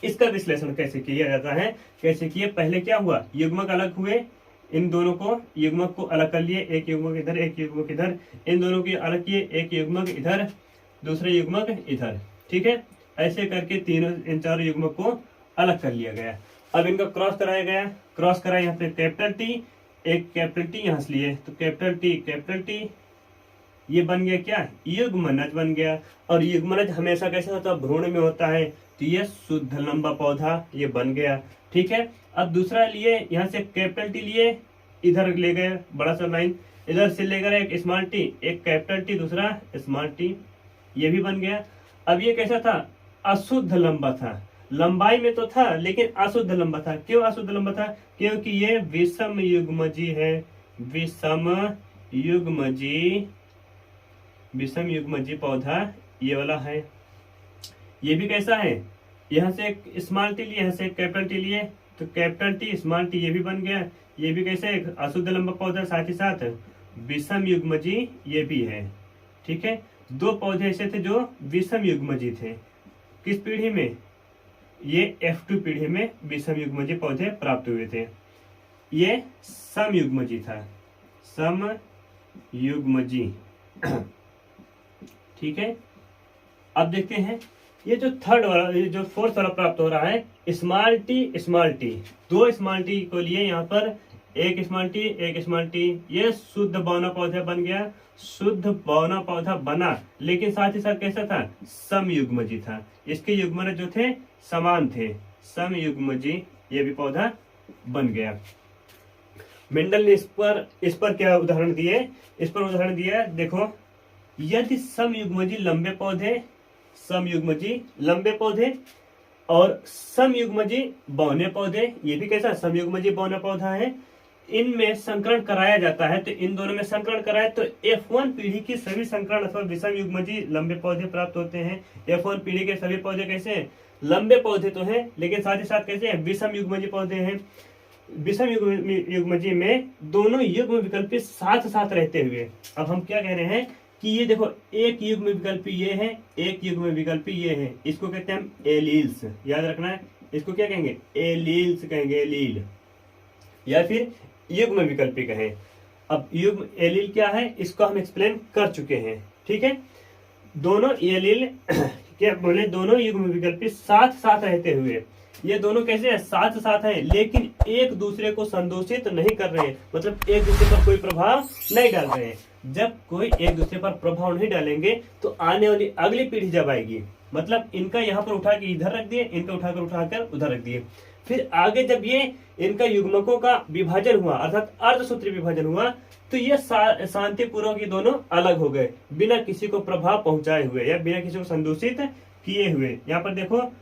इसका विश्लेषण कैसे किया जाता है, कैसे किए, पहले क्या हुआ, युग्मक अलग हुए, इन दोनों को युग्मक को अलग कर लिए, एक युग्मक इधर एक युग्मक इधर, इन दोनों की अलग किए, एक युग्मक इधर दूसरे युग्मक इधर। ठीक है, ऐसे करके इन 4 युग्मक को अलग कर लिया गया। अब इनका क्रॉस कराया गया, क्रॉस कराया यहाँ पे कैपिटल टी, एक कैपिटल टी यहाँ से लिए, तो कैपिटल टी ये बन गया क्या, युग्मनज बन गया। और युग्मनज हमेशा कैसे होता है, भ्रूण में होता है, तो ये शुद्ध लंबा पौधा ये बन गया। ठीक है, अब दूसरा लिए, यहाँ से कैपिटल टी लिए, इधर ले गए बड़ा सा लाइन, इधर से लेकर एक स्मॉल टी, एक कैपिटल टी दूसरा स्मॉल टी, ये भी बन गया। अब ये कैसा था, अशुद्ध लंबा था, लंबाई में तो था लेकिन अशुद्ध लंबा था। क्यों अशुद्ध लंबा था, क्योंकि ये विषम युग्मजी है, विषम युग्मजी पौधा ये वाला है। ये भी कैसा है, यहाँ से एक स्मॉल टी लिए, यहाँ से एक कैपिटल टी लिए, तो कैपिटल टी स्मॉल टी ये भी बन गया। ये भी कैसे एक अशुद्ध लंबा पौधा, साथ ही साथ विषम युग्मजी ये भी है। ठीक है, 2 पौधे ऐसे थे जो विषम युग्मजी थे। किस पीढ़ी में, ये F2 पीढ़ी में विषम युग्मजी पौधे प्राप्त हुए थे। ये सम युग्मजी था, सम युग्मजी। ठीक है, अब देखते हैं ये जो थर्ड वाला, ये जो फोर्थ वाला प्राप्त हो रहा है, स्मॉल टी 2 स्मॉल टी को लिए, यहाँ पर एक स्मॉल टी, ये शुद्ध बौना पौधा बन गया, शुद्ध बौना पौधा बना, लेकिन साथ ही साथ कैसा था, सम युग्मजी था। इसके युग्मन जो थे समान थे, सम युग्मजी ये भी पौधा बन गया। मेंडल ने इस पर क्या उदाहरण दिए, इस पर उदाहरण दिया, देखो यदि सम युग्मजी लंबे पौधे और सम युग्मजी बौने पौधे, ये भी कैसा सम युग्मजी बौना पौधा है, इनमें संकरण कराया जाता है, तो इन दोनों में संकरण कराए तो F1 पीढ़ी की सभी संकरण अथवा विषम युग्मजी लंबे पौधे प्राप्त होते हैं। F1 पीढ़ी के सभी पौधे कैसे हैं, लंबे पौधे तो हैं, लेकिन साथ ही साथ कैसे हैं, विषम युग्मजी पौधे हैं। विषम युग्मजी में दोनों युग्म विकल्पी साथ साथ रहते हुए, अब हम क्या कह रहे हैं कि ये देखो एक युग्म विकल्पी ये है, एक युग्म विकल्पी ये है, इसको कहते हैं हम एलील्स, याद रखना है, इसको क्या कहेंगे, एलील्स कहेंगे, एलील, या फिर युग्म विकल्पी कहें। अब युग्म एलील क्या है, इसको हम एक्सप्लेन कर चुके हैं। ठीक है, दोनों एलील क्या बोले, दोनों युग्म विकल्पी साथ साथ रहते हुए, ये दोनों कैसे है, साथ साथ है, लेकिन एक दूसरे को संदूषित नहीं कर रहे, मतलब एक दूसरे पर कोई प्रभाव नहीं डाल रहे। जब कोई एक दूसरे पर प्रभाव नहीं डालेंगे तो आने वाली अगली पीढ़ी जब आएगी, मतलब इनका यहाँ पर उठा के इधर रख दिए, इनका उठाकर उधर रख दिए, फिर आगे जब ये इनका युग्मकों का विभाजन हुआ, अर्थात अर्धसूत्री विभाजन हुआ, तो ये शांतिपूर्वक ये दोनों अलग हो गए, बिना किसी को प्रभाव पहुंचाए हुए या बिना किसी को संदूषित किए हुए। यहाँ पर देखो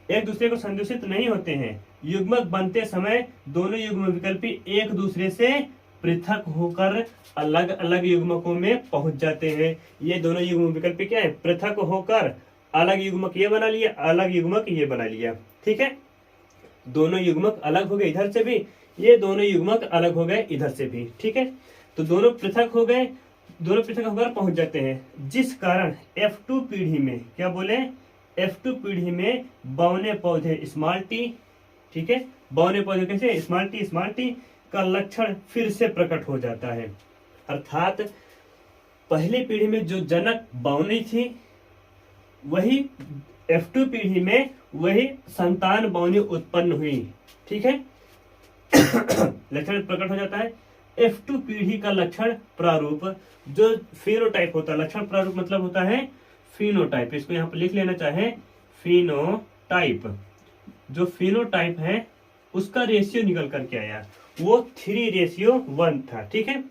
एक दूसरे को संदूषित नहीं होते हैं, युग्मक बनते समय दोनों युग्म विकल्पी एक दूसरे से पृथक होकर अलग अलग युग्मकों में पहुंच जाते हैं। ये दोनों युग्म विकल्पी क्या है, पृथक होकर अलग युग्मक ये बना लिया, अलग युग्मक ये बना लिया। ठीक है, दोनों युग्मक अलग हो गए इधर से भी, ये दोनों युग्मक अलग हो गए इधर से भी। ठीक है, तो दोनों पृथक हो गए, दोनों पृथक होकर पहुंच जाते हैं, जिस कारण F2 पीढ़ी में, क्या बोले, F2 पीढ़ी में बौने पौधे स्मॉल टी, ठीक है, बौने पौधे कैसे, स्मॉल टी का लक्षण फिर से प्रकट हो जाता है। अर्थात पहली पीढ़ी में जो जनक बौनी थी, वही F2 पीढ़ी में वही संतान बौनी उत्पन्न हुई, ठीक है। लक्षण प्रकट हो जाता है। F2 पीढ़ी का लक्षण प्रारूप जो फिनोटाइप होता है, लक्षण प्रारूप मतलब होता है फिनोटाइप, इसको यहाँ पर लिख लेना चाहे, फिनोटाइप, जो फिनोटाइप है उसका रेशियो निकल करके आया, वो 3:1 था, ठीक है।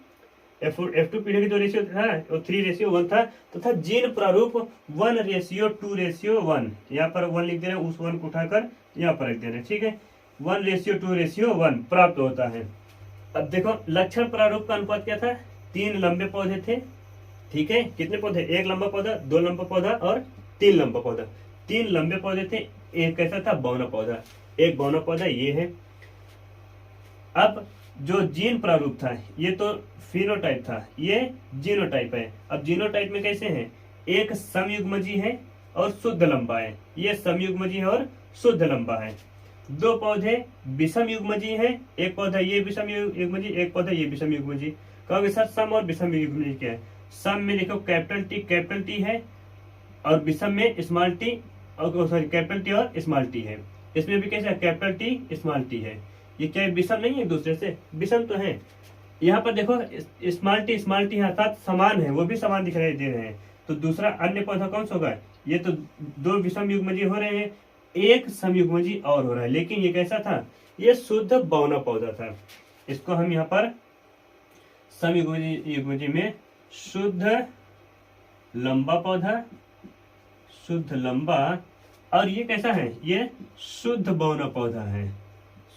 F2 पीढ़ी का जो रेशियो था वो 3:1 था, तथा जीन प्रारूप 1:2:1, यहाँ पर 1 लिख दे रहे हैं, उस 1 को उठाकर यहाँ पर रख दे रहे हैं, ठीक है। 1:2:1 प्राप्त होता है। अब देखो लक्षण प्रारूप का अनुपात क्या था, 3 लंबे पौधे थे, ठीक है। कितने पौधे, 1 लंबा पौधा, 2 लंबा पौधा और 3 लंबा पौधा। 3 लंबे पौधे थे, एक कैसा था, बौना पौधा, एक बौना पौधा ये है। अब जो जीन प्रारूप था, ये तो फिनोटाइप था, ये जीनोटाइप है। अब जीनोटाइप में कैसे हैं, एक समयुग्मजी है और शुद्ध लंबा है, ये समयुग्मजी है और शुद्ध लंबा है। 2 पौधे विषम युग्मजी है, एक पौधा ये विषम युग्मजी, एक पौधा ये विषम युग्मजी। कहोगे सर सम और विषम युग्मजी क्या है, सम में देखो कैपिटल टी है, और विषम में स्मॉल टी, और सॉरी कैपिटल टी और स्मॉल टी है। इसमें भी कैसे कैपिटल टी स्मॉल टी है, ये क्या विषम नहीं है, एक दूसरे से विषम तो है। यहाँ पर देखो स्मॉल टी अर्थात समान है, वो भी समान दिखाई दे रहे हैं। तो दूसरा अन्य पौधा कौन सा होगा, ये तो 2 विषम युग्मजी हो रहे हैं, एक समयुग्मजी और हो रहा है, लेकिन ये कैसा था, ये शुद्ध बौना पौधा था। इसको हम यहाँ पर समयुग्मजी में शुद्ध लंबा पौधा, शुद्ध लंबा, और ये कैसा है, ये शुद्ध बौना पौधा है,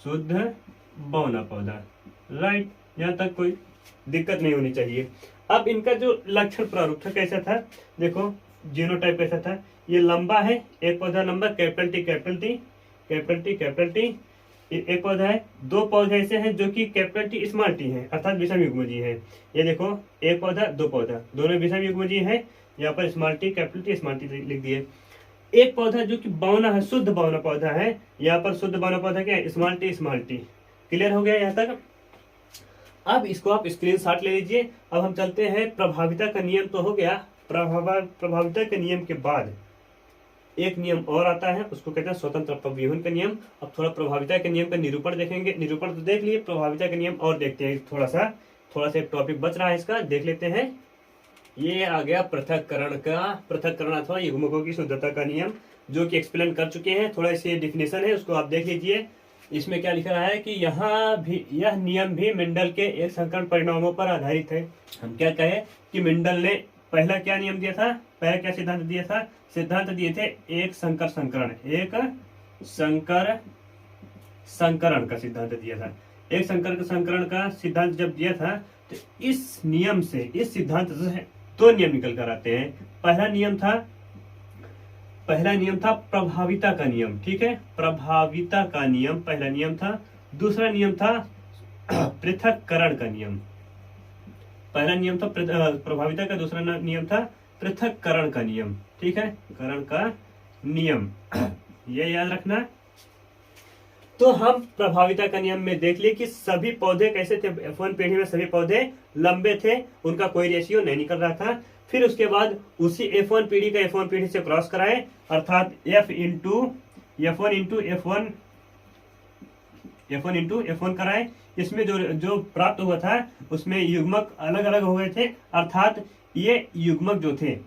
शुद्ध बौना पौधा, राइट। यहाँ तक कोई दिक्कत नहीं होनी चाहिए। अब इनका जो लक्षण प्रारूप था कैसा था, देखो जीनोटाइप कैसा था, ये लंबा है, एक पौधा लंबा, कैपिटल टी, एक पौधा है। 2 पौधे ऐसे हैं जो कि कैपिटल टी स्मॉल टी है, अर्थात विषम युग्मजी है। ये देखो एक पौधा 2 पौधा, दोनों विषम युग्मजी है, यहाँ पर small T capital T small T लिख दिए। एक पौधा जो कि बौना है, शुद्ध बौना पौधा है, यहाँ पर शुद्ध बौना पौधा क्या है, स्मॉल टी। क्लियर हो गया यहाँ तक। अब इसको आप स्क्रीनशॉट ले लीजिए। अब हम चलते हैं, प्रभाविता का नियम तो हो गया। प्रभाविता के नियम के बाद एक नियम और आता है, उसको कहते हैं स्वतंत्र अपव्यूहन का नियम। अब थोड़ा प्रभाविता के नियम का निरूपण देखेंगे, निरूपण तो देख लिए, प्रभाविता के नियम और देखते हैं, थोड़ा सा एक टॉपिक बच रहा है, इसका देख लेते हैं। ये आ गया पृथक्करण अथवा युग्मकों की शुद्धता का नियम, जो कि एक्सप्लेन कर चुके हैं। थोड़ा इसे डिफिनेशन है, उसको आप देख लीजिए। इसमें क्या लिखा रहा है कि यहाँ भी यह नियम भी मेंडल के एक संकरण परिणामों पर आधारित है। हम क्या कहे कि मेंडल ने पहला क्या नियम दिया था, पहला क्या सिद्धांत दिया था, सिद्धांत दिए थे एक संकर संकरण का सिद्धांत दिया था। एक संकरण का सिद्धांत जब दिया था, तो इस नियम से, इस सिद्धांत से 2 नियम निकल कर आते हैं। पहला नियम था प्रभाविता का नियम, ठीक है, प्रभाविता का नियम पहला नियम था। दूसरा नियम था पृथक्करण का नियम। पहला नियम था प्रभाविता का, दूसरा नियम था पृथक्करण का नियम, ठीक है, करण का नियम, ये याद रखना। तो हम प्रभाविता का नियम में देख लिए कि सभी पौधे कैसे थे, F1 पीढ़ी में सभी पौधे लंबे थे, उनका कोई रेशियो नहीं निकल रहा था। फिर उसके बाद उसी F1 पीढ़ी का F1 पीढ़ी से क्रॉस कराए, अर्थात F1 इंटू F1 कराए। इसमें जो प्राप्त हुआ था उसमें युग्मक अलग अलग हो गए थे, अर्थात ये युग्मक जो थे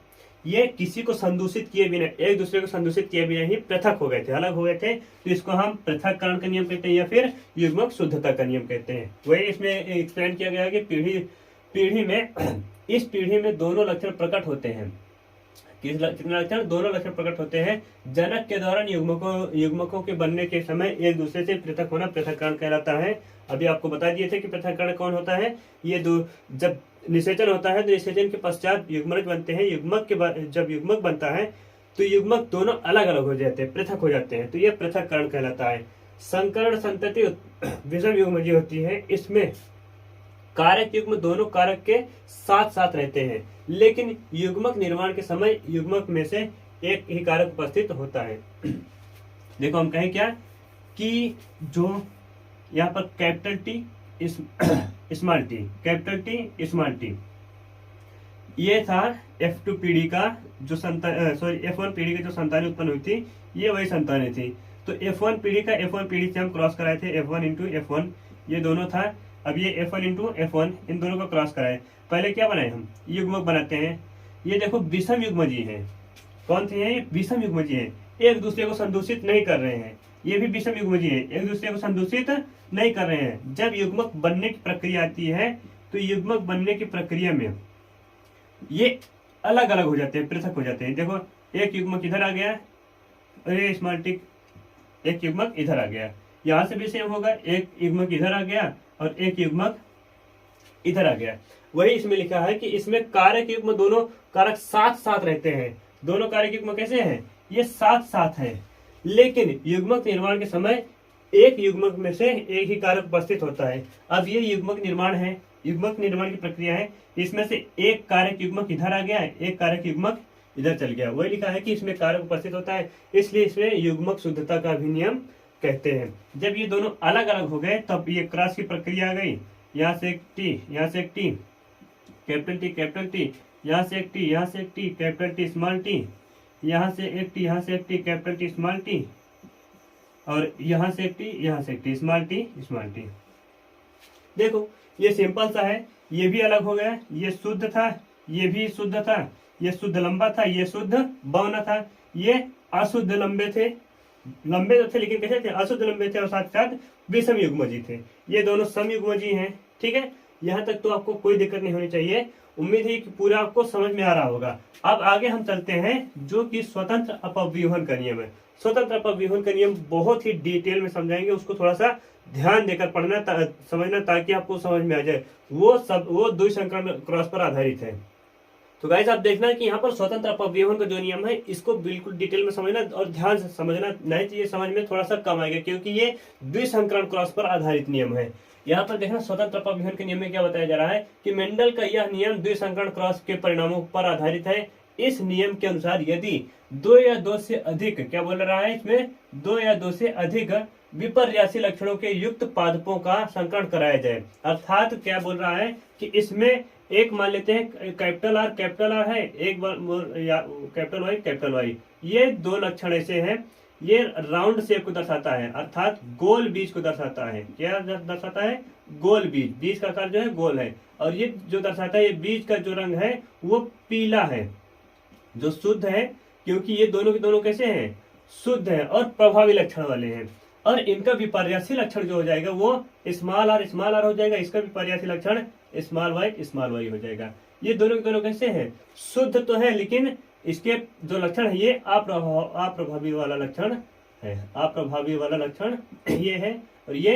ये किसी को संदूषित किए बिना, एक दूसरे को संदूषित किए बिना ही पृथक हो गए थे, अलग हो गए थे। तो इसको हम पृथक्करण का नियम कहते हैं, या फिर युग्मक शुद्धता का नियम कहते हैं। वही इसमें एक्सप्लेन किया गया कि पीढ़ी में इस पीढ़ी में दोनों लक्षण प्रकट होते हैं। कितने लक्षण, दोनों लक्षण प्रकट होते हैं। जनक के दौरान युग्मकों के बनने के समय एक दूसरे से पृथक होना पृथक्करण कहलाता है। अभी आपको बता दिए थे कि पृथक्करण कौन होता है, ये जब निषेचन होता है तो निषेचन के पश्चात युग्मक बनते हैं। जब युग्मक बनता है तो युग्मक दोनों अलग अलग हो जाते हैं, पृथक हो जाते हैं, तो ये पृथक्करण कहलाता है। संकरण संतति विषम युग्मजी होती है, इसमें कारक युग्म दोनों कारक के साथ साथ रहते हैं, लेकिन युग्मक निर्माण के समय युग्मक में से एक ही कारक उपस्थित होता है। देखो हम कहें क्या कि जो यहाँ पर capital T small T, capital T small T, ये था F2 पीढ़ी का जो F1 पीढ़ी की जो संतानें उत्पन्न हुई थी, ये वही संतानें थी। तो F1 पीढ़ी का F1 पीढ़ी से हम क्रॉस कराए थे, F1 इंटू F1 ये दोनों था। अब ये F1 इंटू F1 इन दोनों को क्रॉस कराए। पहले क्या बनाए हम, युग्मक बनाते हैं। ये देखो विषम युग्मजी हैं। कौन थे ये? विषम युग्मजी हैं, एक दूसरे को संदूषित नहीं कर रहे हैं। ये भी विषम युग्मजी हैं, एक दूसरे को संदूषित नहीं कर रहे हैं। जब युग्मक बनने की प्रक्रिया आती है तो युग्मक बनने की प्रक्रिया में ये अलग अलग हो जाते हैं, पृथक हो जाते हैं। देखो एक युग्मक इधर आ गया, अरे स्मॉल टी, एक युग्मक इधर आ गया, यहां से भी सेम होगा, एक युग्मक इधर आ गया और एक युग्मक इधर आ गया। वही इसमें लिखा है कि इसमें कारक युग्म दोनों कारक साथ साथ रहते हैं। दोनों कारक युग्म कैसे हैं? ये साथ साथ है, लेकिन युग्मक निर्माण के समय एक युग्मक में से एक ही कारक उपस्थित होता है। अब ये युग्मक निर्माण है, युग्मक निर्माण की प्रक्रिया है। इसमें से एक कारक युग्मक इधर आ गया, एक कारक युग्मक इधर चल गया। वही लिखा है कि इसमें कारक उपस्थित होता है, इसलिए इसमें युग्मक शुद्धता का भी नियम कहते हैं। जब ये दोनों अलग अलग हो गए तब ये क्रॉस की प्रक्रिया आ गई। यहाँ से एक टी, यहाँ से एक टी, कैपिटल टी, यहाँ से एक टी, यहाँ से एक T, capital T small T, यहाँ से एक टी, यहाँ से एक T, capital T small T, और यहाँ से एक टी, यहाँ से एक टी, स्मॉल टी। देखो ये सिंपल सा है, ये भी अलग हो गया। ये शुद्ध था, ये भी शुद्ध था, ये शुद्ध लंबा था, ये शुद्ध बौना था। ये अशुद्ध लंबे थे, लंबे तो थे लेकिन कैसे थे? अशुद्ध लंबे थे और साथ साथ विषम युग्मजी थे। ये दोनों समयुग्मजी हैं। ठीक है, यहाँ तक तो आपको कोई दिक्कत नहीं होनी चाहिए। उम्मीद है कि पूरा आपको समझ में आ रहा होगा। अब आगे हम चलते हैं जो कि स्वतंत्र अपव्यूहन का नियम है। स्वतंत्र अपव्यूहन का नियम बहुत ही डिटेल में समझाएंगे, उसको थोड़ा सा ध्यान देकर पढ़ना समझना, ताकि आपको समझ में आ जाए। वो द्विसंकरण क्रॉस पर आधारित है। तो गाइस आप देखना कि यहाँ पर स्वतंत्र अपव्यूहन का जो नियम है, इसको बिल्कुल डिटेल में समझना और ध्यान से समझना, नहीं चाहिए समझ में थोड़ा सा कम आएगा, क्योंकि ये द्विसंकरण क्रॉस पर आधारित नियम है। यहाँ पर देखना स्वतंत्र अपव्यूहन के नियम में क्या बताया जा रहा है कि मेंडल का यह नियम द्विसंकरण क्रॉस के परिणामों पर आधारित है। इस नियम के अनुसार यदि दो या दो से अधिक, क्या बोल रहा है इसमें, दो या दो से अधिक विपर्यासी लक्षणों के युक्त पादपों का संकरण कराया जाए। अर्थात क्या बोल रहा है कि इसमें एक मान लेते हैं कैपिटल आर है, एक कैपिटल वाई, ये दो लक्षण ऐसे हैं। ये राउंड शेप को दर्शाता है, अर्थात गोल बीज को दर्शाता है। क्या दर्शाता है? गोल बीज, बीज का आकार जो है गोल है। और ये जो दर्शाता है, ये बीज का जो रंग है वो पीला है, जो शुद्ध है, क्योंकि ये दोनों के दोनों कैसे हैं? शुद्ध है और प्रभावी लक्षण वाले हैं। और इनका विपर्यासी लक्षण जो हो जाएगा वो स्मॉल आर हो जाएगा। इसका विपर्यासी लक्षण स्मॉल वाई हो जाएगा। ये दोनों के दोनों कैसे हैं? शुद्ध तो है, लेकिन इसके जो लक्षण है ये अप्रभावी वाला लक्षण है। अप्रभावी वाला लक्षण ये है और ये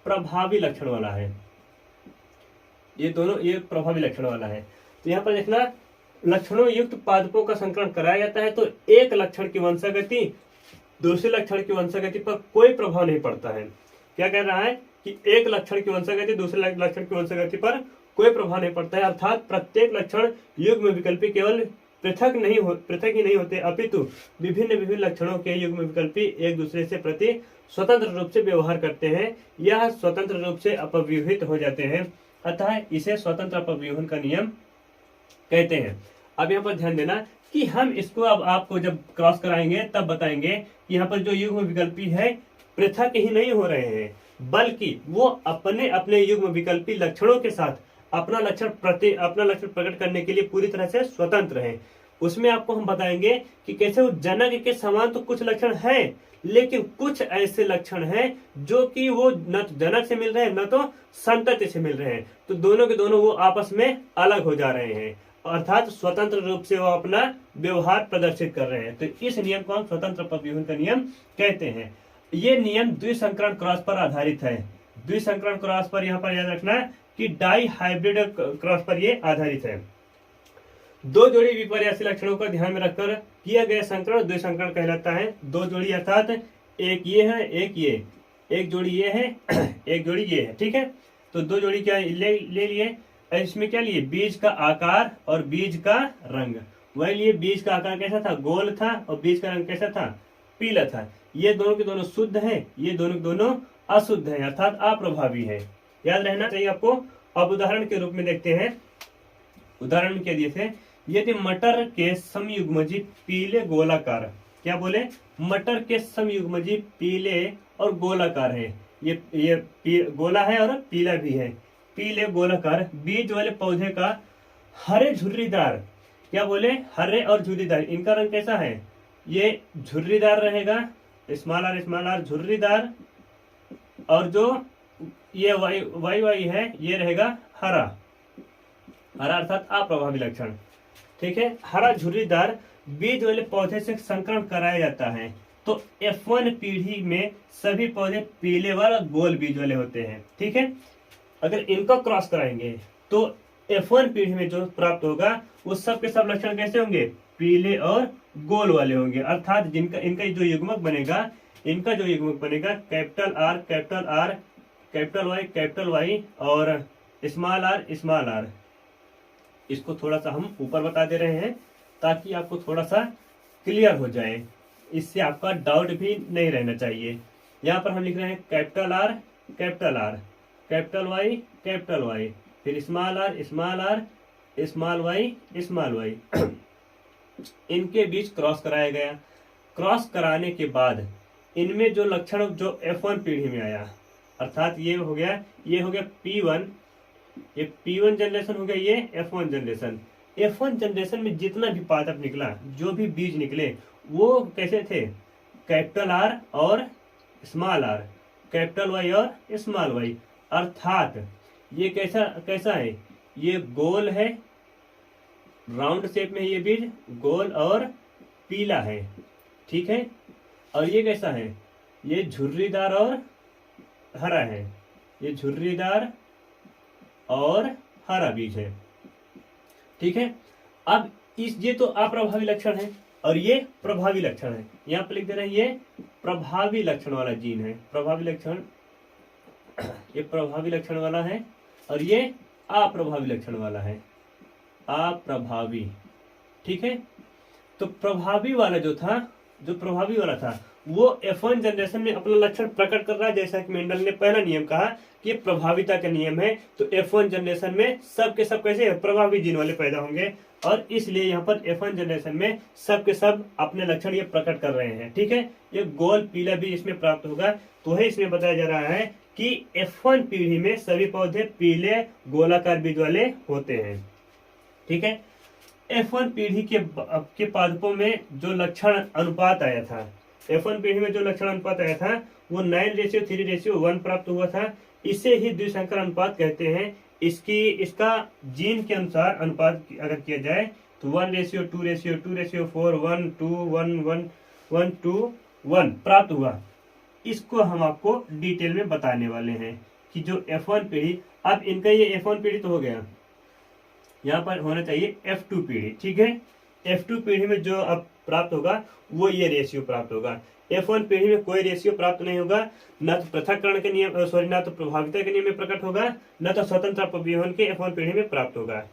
प्रभावी लक्षण वाला है। ये दोनों ये प्रभावी लक्षण वाला है। तो यहाँ पर देखना, लक्षणों युक्त पादपों का संकरण कराया जाता है तो एक लक्षण की वंशागति दूसरे लक्षण की वंशागति पर कोई प्रभाव नहीं पड़ता है। क्या कह रहा है कि एक लक्षण की वंशागति दूसरे लक्षण की वंशागति पर कोई प्रभाव नहीं पड़ता है। अर्थात प्रत्येक लक्षण युग्म विकल्पी केवल पृथक ही नहीं होते, अपितु विभिन्न लक्षणों के युग्म विकल्पी एक दूसरे से प्रति स्वतंत्र रूप से व्यवहार करते हैं। यह स्वतंत्र रूप से अपव्यूहित हो जाते हैं, अतः इसे स्वतंत्र अपव्यूहन का नियम कहते हैं। अब यहाँ पर ध्यान देना कि हम इसको अब आपको जब क्रॉस कराएंगे तब बताएंगे कि यहाँ पर जो युग्म विकल्पी है पृथक ही नहीं हो रहे हैं, बल्कि वो अपने अपने युग्म विकल्पी लक्षणों के साथ अपना लक्षण प्रकट करने के लिए पूरी तरह से स्वतंत्र है। उसमें आपको हम बताएंगे कि कैसे वो जनक के समान तो कुछ लक्षण है, लेकिन कुछ ऐसे लक्षण हैं जो कि वो न तो जनक से मिल रहे हैं न तो संतति से मिल रहे हैं। तो दोनों के दोनों वो आपस में अलग हो जा रहे हैं, अर्थात स्वतंत्र रूप से वो अपना व्यवहार प्रदर्शित कर रहे हैं। तो इस नियम को हम स्वतंत्र अपव्यूहन का नियम कहते हैं। ये नियम द्विसंकरण क्रॉस पर आधारित है। द्विसंकरण क्रॉस पर यहाँ पर याद रखना कि डाई हाइब्रिड क्रॉस पर ये आधारित है। दो जोड़ी विपर्यासी लक्षणों का ध्यान में रखकर किया गया संकरण द्विसंकरण कहलाता है। दो जोड़ी अर्थात एक ये है एक ये, एक जोड़ी ये है एक जोड़ी ये है। ठीक है, तो दो जोड़ी क्या ले लिए, इसमें क्या लिए, बीज का आकार और बीज का रंग। वही लिए बीज का आकार कैसा था, गोल था, और बीज का रंग कैसा था, पीला था। ये दोनों के दोनों शुद्ध है, ये दोनों के दोनों अशुद्ध है, अर्थात अप्रभावी है। याद रहना चाहिए आपको। अब उदाहरण के रूप में देखते हैं, उदाहरण के दिए थे, यदि मटर के समयुग्मजी पीले गोलाकार, क्या बोले, मटर के समयुग्मजी पीले और गोलाकार है, ये गोला है और पीला भी है, पीले गोलाकार बीज वाले पौधे का हरे झुर्रीदार, क्या बोले, हरे और झुर्रीदार, इनका रंग कैसा है, ये झुर्रीदार रहेगा, स्मॉल आर झुर्रीदार, और जो ये वाई है ये रहेगा हरा, हरा अर्थात अप्रभावी लक्षण। ठीक है, हरा झुर्रीदार बीज वाले पौधे से संकरण कराया जाता है। तो F1 पीढ़ी में सभी पौधे पीले वाला गोल बीज वाले होते हैं। ठीक है, अगर इनका क्रॉस कराएंगे तो F1 पीढ़ी में जो प्राप्त होगा वो सब के सब लक्षण कैसे होंगे, पीले और गोल वाले होंगे, अर्थात जिनका इनका जो युग्मक बनेगा, इनका जो युग्मक बनेगा कैपिटल आर कैपिटल वाई और स्मॉल आर। इसको थोड़ा सा हम ऊपर बता दे रहे हैं ताकि आपको थोड़ा सा क्लियर हो जाए, इससे आपका डाउट भी नहीं रहना चाहिए। यहाँ पर हम लिख रहे हैं कैपिटल आर कैपिटल वाई फिर स्मॉल आर स्मॉल वाई इनके बीच क्रॉस कराया गया। क्रॉस कराने के बाद इनमें जो लक्षण जो F1 पीढ़ी में आया, अर्थात ये हो गया P1, ये P1 जनरेशन हो गया, ये F1 जनरेशन। F1 जनरेशन में जितना भी पादप निकला, जो भी बीज निकले, वो कैसे थे, कैपिटल आर और स्मॉल आर, कैपिटल वाई और स्मॉल वाई, अर्थात ये कैसा है, ये गोल है, राउंड शेप में ये बीज गोल और पीला है। ठीक है, और ये कैसा है, ये झुर्रीदार और हरा है, ये झुर्रीदार और हरा बीज है। ठीक है, अब ये तो अप्रभावी लक्षण है और ये प्रभावी लक्षण है। यहाँ पे लिख दे रहे हैं ये प्रभावी लक्षण वाला जीन है, प्रभावी लक्षण, ये प्रभावी लक्षण वाला है और ये अप्रभावी लक्षण वाला है, अप्रभावी। ठीक है, तो प्रभावी वाला जो प्रभावी वाला था वो F1 जनरेशन में अपना लक्षण प्रकट कर रहा है, जैसा कि मेंडल ने पहला नियम कहा कि प्रभाविता का नियम है। तो F1 जनरेशन में सब के सब कैसे प्रभावी जीन वाले पैदा होंगे, और इसलिए यहाँ पर F1 जनरेशन में सब के सब अपने लक्षण ये प्रकट कर रहे हैं। ठीक है, ये गोल पीला भी इसमें प्राप्त होगा। तो है इसमें बताया जा रहा है कि F1 पीढ़ी में सभी पौधे पीले गोलाकार बीज वाले होते हैं। ठीक है, F1 पीढ़ी के पादपों में जो लक्षण अनुपात आया था, F1 पीढ़ी में जो लक्षण अनुपात आया था वो 9:3:1 प्राप्त हुआ था। इसे ही द्विसंकर अनुपात कहते हैं। इसका जीन के अनुसार अनुपात अगर किया जाए तो 1:2:2:4 1:1 प्राप्त हुआ। इसको हम आपको डिटेल में बताने वाले हैं कि जो F1 पीढ़ी, अब इनका ये F1 पीढ़ी तो हो गया, यहाँ पर होना चाहिए F2 पीढ़ी। ठीक है, F2 पीढ़ी में जो अब प्राप्त होगा वो ये रेशियो प्राप्त होगा। F1 पीढ़ी में कोई रेशियो प्राप्त नहीं होगा, न तो पृथक्करण के नियम न तो प्रभाविता के नियम में प्रकट होगा, न तो स्वतंत्र अपव्यूहन के F1 पीढ़ी में प्राप्त होगा।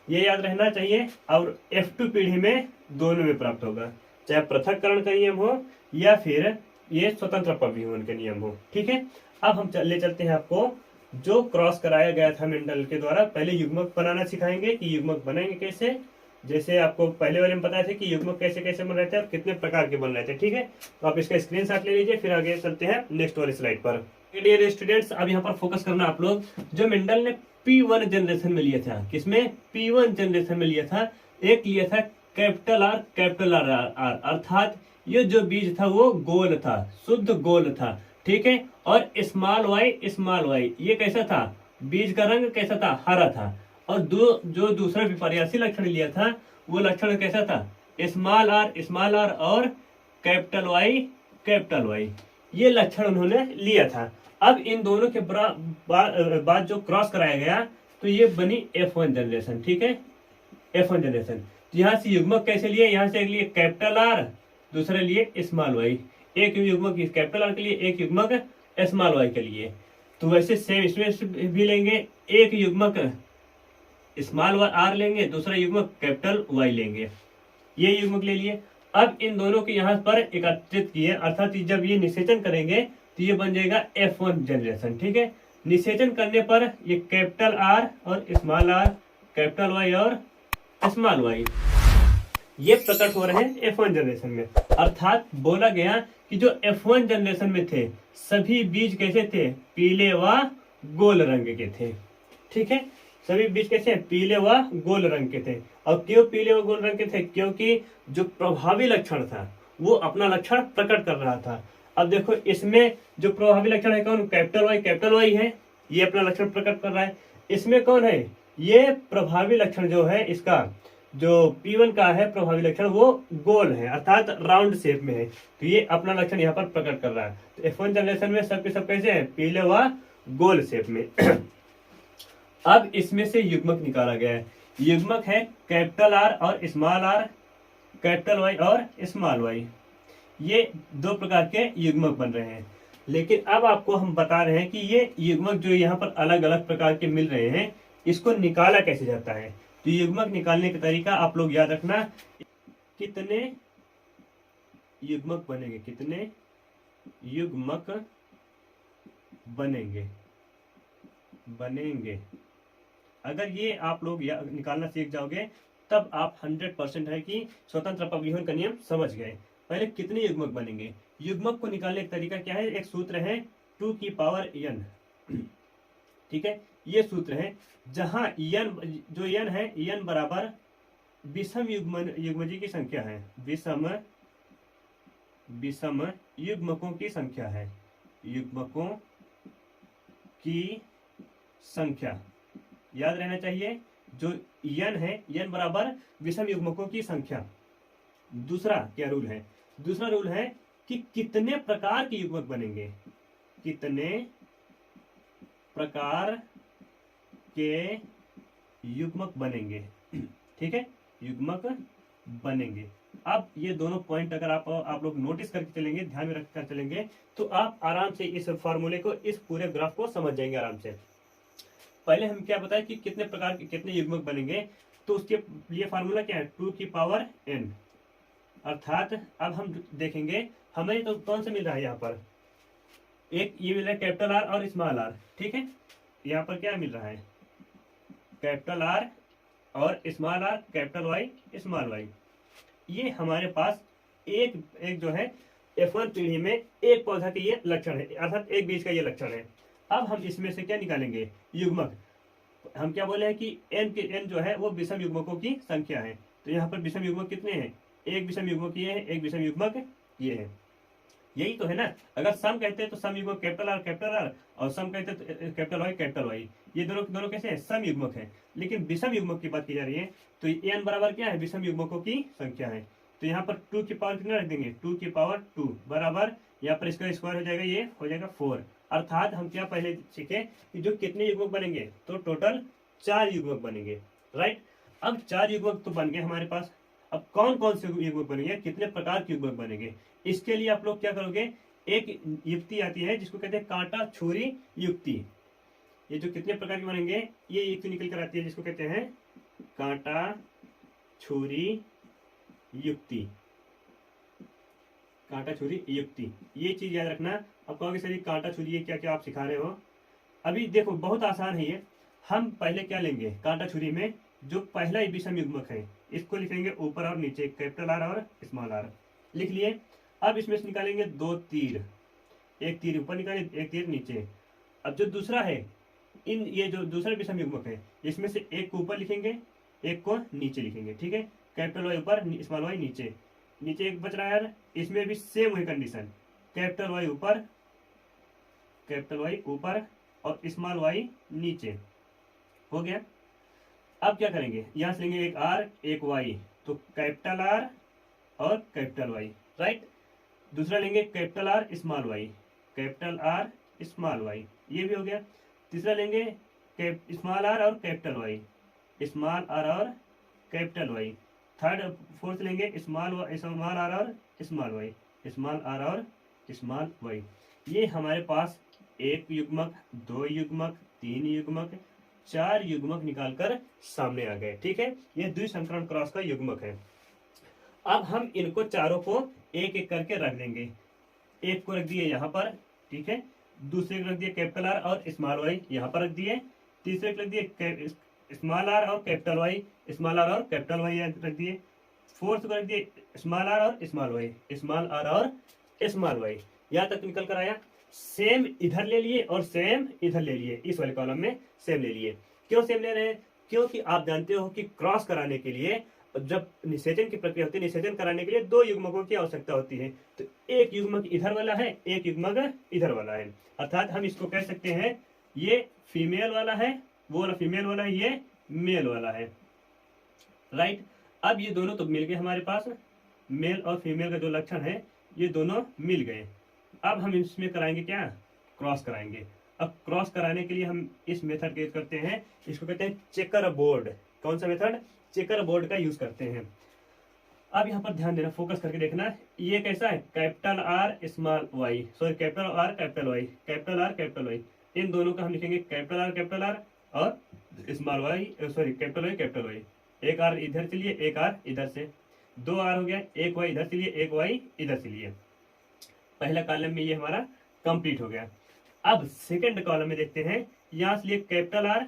ये याद रहना चाहिए। और F2 पीढ़ी में दोनों में प्राप्त होगा, चाहे पृथक्करण का नियम हो या फिर ये स्वतंत्र अपव्यूहन के नियम हो। ठीक है, अब हम ले चलते हैं आपको जो क्रॉस कराया गया था मेंडल के द्वारा। पहले युग्मक बनाना सिखाएंगे कि युग्मक बनाएंगे कैसे, जैसे आपको पहले वाले में बताया था कि युग्मक कैसे कैसे बन रहे थे और कितने प्रकार के बन रहे थे। ठीक है, तो आप इसका स्क्रीनशॉट ले लीजिए, फिर आगे चलते हैं नेक्स्ट वाली स्लाइड पर। डियर स्टूडेंट्स, अब यहाँ पर फोकस करना आप लोग, जो मेंडल ने P1 जनरेशन में लिया था, किसमें, P1 जनरेशन में लिया था, एक लिया था कैपिटल आर अर्थात ये जो बीज था वो गोल था, शुद्ध गोल था। ठीक है, और स्मॉल वाई ये कैसा था, बीज का रंग कैसा था, हरा था। और जो दूसरा विपर्यासी लक्षण लिया था वो लक्षण कैसा था, स्मॉल आर और कैपिटल वाई ये लक्षण उन्होंने लिया था। अब इन दोनों के बाद जो क्रॉस कराया गया तो ये बनी F1 जनरेशन। ठीक है, F1 जनरेशन। तो यहाँ से युग्मक कैसे लिए, यहाँ से एक लिए कैपिटल आर, दूसरे लिए स्मॉल वाई, एक युग्मक कैपिटल आर के लिए, एक युग्मक स्मॉल वाई के लिए। तो वैसे सेम इसमें भी लेंगे, एक युग्मक स्मॉल आर लेंगे, दूसरा युग्मक कैपिटल वाई लेंगे, ये युग्मक ले लिए। अब इन दोनों को यहाँ पर एकत्रित किए, अर्थात जब ये निषेचन करेंगे तो ये बन जाएगा F1 जनरेशन। ठीक है, निषेचन करने पर ये कैपिटल आर और स्मॉल आर, कैपिटल वाई और स्मॉल वाई ये प्रकट हो रहे हैं F1 जनरेशन में। अर्थात बोला गया कि जो F1 जनरेशन में थे सभी बीज कैसे थे, पीले व गोल रंग के थे। ठीक है, सभी बीज कैसे पीले व गोल रंग के थे। और क्यों पीले व गोल रंग के थे, क्योंकि जो प्रभावी लक्षण था वो अपना लक्षण प्रकट कर रहा था। अब देखो इसमें जो प्रभावी लक्षण है कौन, कैपिटल वाई है, ये अपना लक्षण प्रकट कर रहा है। इसमें कौन है, ये प्रभावी लक्षण जो है इसका जो P1 का है प्रभावी लक्षण वो गोल है, अर्थात राउंड शेप में है, तो ये अपना लक्षण यहाँ पर प्रकट कर रहा है। तो F1 जनरेशन में सबके सब कैसे है, पीले व गोल शेप में। अब इसमें से युग्मक निकाला गया है, युग्मक है कैपिटल आर और स्मॉल आर, कैपिटल वाई और स्मॉल वाई, ये दो प्रकार के युग्मक बन रहे हैं। लेकिन अब आपको हम बता रहे हैं कि ये युग्मक जो यहाँ पर अलग अलग प्रकार के मिल रहे हैं इसको निकाला कैसे जाता है। तो युग्मक निकालने का तरीका आप लोग याद रखना, कितने युग्मक बनेंगे, कितने युग्मक बनेंगे अगर ये आप लोग निकालना सीख जाओगे तब आप 100% है कि स्वतंत्र अपव्यूहन का नियम समझ गए। पहले कितने युग्मक बनेंगे, युग्मक को निकालने का तरीका क्या है, एक सूत्र है 2 की पावर n। ठीक है, ये सूत्र है जहां n जो n है n बराबर विषम युग्मजी की संख्या है, विषम युग्मकों की संख्या है, युग्मकों की संख्या याद रहना चाहिए। जो n है n बराबर विषम युग्मकों की संख्या। दूसरा क्या रूल है, दूसरा रूल है कि कितने प्रकार के युग्मक बनेंगे, कितने प्रकार के युग्मक बनेंगे। ठीक है, युग्मक बनेंगे। अब ये दोनों पॉइंट अगर आप लोग नोटिस करके चलेंगे, ध्यान में रखकर चलेंगे तो आप आराम से इस फॉर्मूले को, इस पूरे ग्राफ को समझ जाएंगे आराम से। पहले हम क्या बताए कि कितने प्रकार के कितने युग्मक बनेंगे, तो उसके लिए फार्मूला क्या है 2 की पावर n। अर्थात अब हम देखेंगे हमें तो कौन सा मिल रहा है, यहाँ पर एक ये मिल रहा है कैपिटल आर और स्मॉल आर। ठीक है, यहाँ पर क्या मिल रहा है, कैपिटल आर और small r, capital Y small Y. ये हमारे पास एक जो है F1 पीढ़ी में एक पौधा के ये लक्षण है, अर्थात एक बीज का ये लक्षण है। अब हम इसमें से क्या निकालेंगे, युग्मक। हम क्या बोले हैं कि n जो है वो विषम युग्मकों की संख्या है। तो यहाँ पर विषम युग्मक कितने हैं, एक विषम युग्मक ये है, एक विषम युग्मक ये है, यही तो है ना। अगर सम कहते हैं तो सम युग्मक कैपिटल आर और सम कहते हैं तो कैपिटल वाई, ये दोनों कैसे हैं, सम युग्मक है। लेकिन विषम युग्मक की बात की जा रही है तो n बराबर क्या है, विषम युग्मकों की संख्या है। तो यहाँ पर 2 की पावर कितना रख देंगे, 2 की पावर 2 बराबर, यहाँ पर इसका स्क्वायर हो जाएगा, ये हो जाएगा 4। अर्थात हम क्या पहले सीखे कि जो कितने युग्मक बनेंगे, तो टोटल 4 युग्मक बनेंगे। राइट, अब 4 युग्मक तो बन गए हमारे पास। अब कौन कौन से युग्मक बनेंगे, कितने प्रकार के युग्मक बनेंगे, इसके लिए आप लोग क्या करोगे, एक युक्ति आती है जिसको कहते हैं कांटा छुरी युक्ति। ये जो कितने प्रकार के बनेंगे ये युक्ति निकल कर आती है जिसको कहते हैं कांटा छुरी युक्ति, कांटा छुरी युक्ति। ये चीज याद रखना। अब कहोगे सर कांटा छुरी ये क्या क्या आप सिखा रहे हो, अभी देखो बहुत आसान है ये। हम पहले क्या लेंगे, कांटा छुरी में जो पहला विषम युग्मक है इसको लिखेंगे ऊपर और नीचे, कैपिटल आर और स्मॉल आर लिख लिए। अब इसमें से निकालेंगे 2 तीर, एक तीर ऊपर निकालें, एक तीर नीचे। अब जो दूसरा है, ये जो दूसरा विषम युग्मक है इसमें से एक को ऊपर लिखेंगे, एक को नीचे लिखेंगे। ठीक है, कैपिटल वाई ऊपर, स्मॉल वाई नीचे, नीचे एक बच रहा है, इसमें भी सेम वही कंडीशन, कैपिटल वाई ऊपर और स्मॉल वाई नीचे। हो गया। अब क्या करेंगे, यहां से लेंगे एक आर एक वाई, तो कैपिटल आर और कैपिटल वाई। राइट, दूसरा लेंगे capital R small Y, capital R small Y, ये भी हो गया। तीसरा लेंगे स्मॉल आर और कैपिटल वाई, स्मॉल आर और कैपिटल वाई। फोर्थ लेंगे स्मॉल आर और स्मॉल वाई, स्मॉल आर और स्मॉल वाई। ये हमारे पास एक युग्मक, दो युग्मक, तीन युग्मक, चार युग्मक निकालकर सामने आ गए। ठीक है, ये द्विसंकरण क्रॉस का युग्मक है। अब हम इनको चारों को एक एक करके रख देंगे। एक को रख दिए यहाँ पर, ठीक है, दूसरे को रख दिए कैपिटल आर और स्मॉल वाई यहाँ पर रख दिए, तीसरे को रख दिए स्मॉल आर और कैपिटल वाई, स्मॉल आर और कैपिटल वाई रख दिए, फोर्थ को रख दिए स्मॉल आर और स्मॉल वाई, स्मॉल आर और स्मॉल वाई। यहाँ तक निकल कर आया। सेम इधर ले लिए और सेम इधर ले लिए, इस वाले कॉलम में सेम ले लिए। क्यों सेम ले रहे हैं? क्योंकि आप जानते हो कि क्रॉस कराने के लिए जब निषेचन की प्रक्रिया होती है, निषेचन कराने के लिए दो युग्मकों की आवश्यकता होती है। तो एक युग्मक इधर वाला है, एक युग्मक इधर वाला है, अर्थात हम इसको कह सकते हैं ये फीमेल वाला है, वो वाला फीमेल वाला है, ये मेल वाला है। राइट, अब ये दोनों तो मिल गए हमारे पास, मेल और फीमेल का जो लक्षण है ये दोनों मिल गए। अब हम इसमें कराएंगे क्या? क्रॉस कराएंगे। अब क्रॉस कराने के लिए हम इस मेथड का यूज करते हैं, इसको कहते हैं चेकर बोर्ड। कौन सा मेथड? चेकर बोर्ड का यूज करते हैं। अब यहाँ पर ध्यान देना, फोकस करके देखना, ये कैसा है? Capital R small Y, sorry capital R capital Y, capital R capital Y, इन दोनों का हम लिखेंगे कैपिटल आर और small Y, sorry capital Y. एक आर इधर से लिए, एक आर इधर से, दो आर हो गया, एक वाई इधर से लिए, एक वाई इधर से लिए। पहला कॉलम में ये हमारा कंप्लीट हो गया। अब सेकंड कॉलम में देखते हैं, यहाँ से लिए कैपिटल आर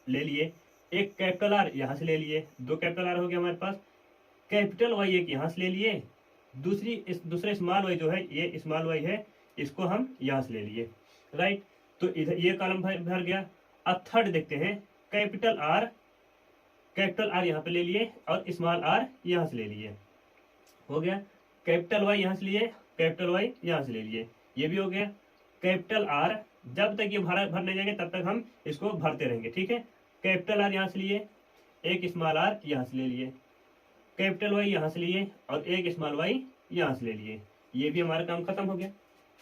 ले लिए, एक कैपिटल आर यहाँ से ले लिए, दो कैपिटल आर हो गया हमारे पास, कैपिटल वाई एक यहाँ से ले लिए, दूसरे स्मॉल वाई जो है ये स्मॉल वाई है, इसको हम यहाँ से ले लिए। राइट, तो इधर ये कॉलम भर गया। अब थर्ड देखते हैं, कैपिटल आर यहाँ पे ले लिए और स्मॉल आर यहाँ से ले लिए, हो गया। कैपिटल वाई यहाँ से लिए, कैपिटल वाई यहाँ से ले लिए, ये भी हो गया। कैपिटल आर जब तक ये भर नहीं जाएंगे तब तक हम इसको भरते रहेंगे। ठीक है, कैपिटल आर यहाँ से लिए, एक स्मॉल आर यहाँ से ले लिए, कैपिटल वाई यहाँ से लिए और एक स्मॉल वाई यहाँ से ले लिए, ये भी हमारा काम खत्म हो गया।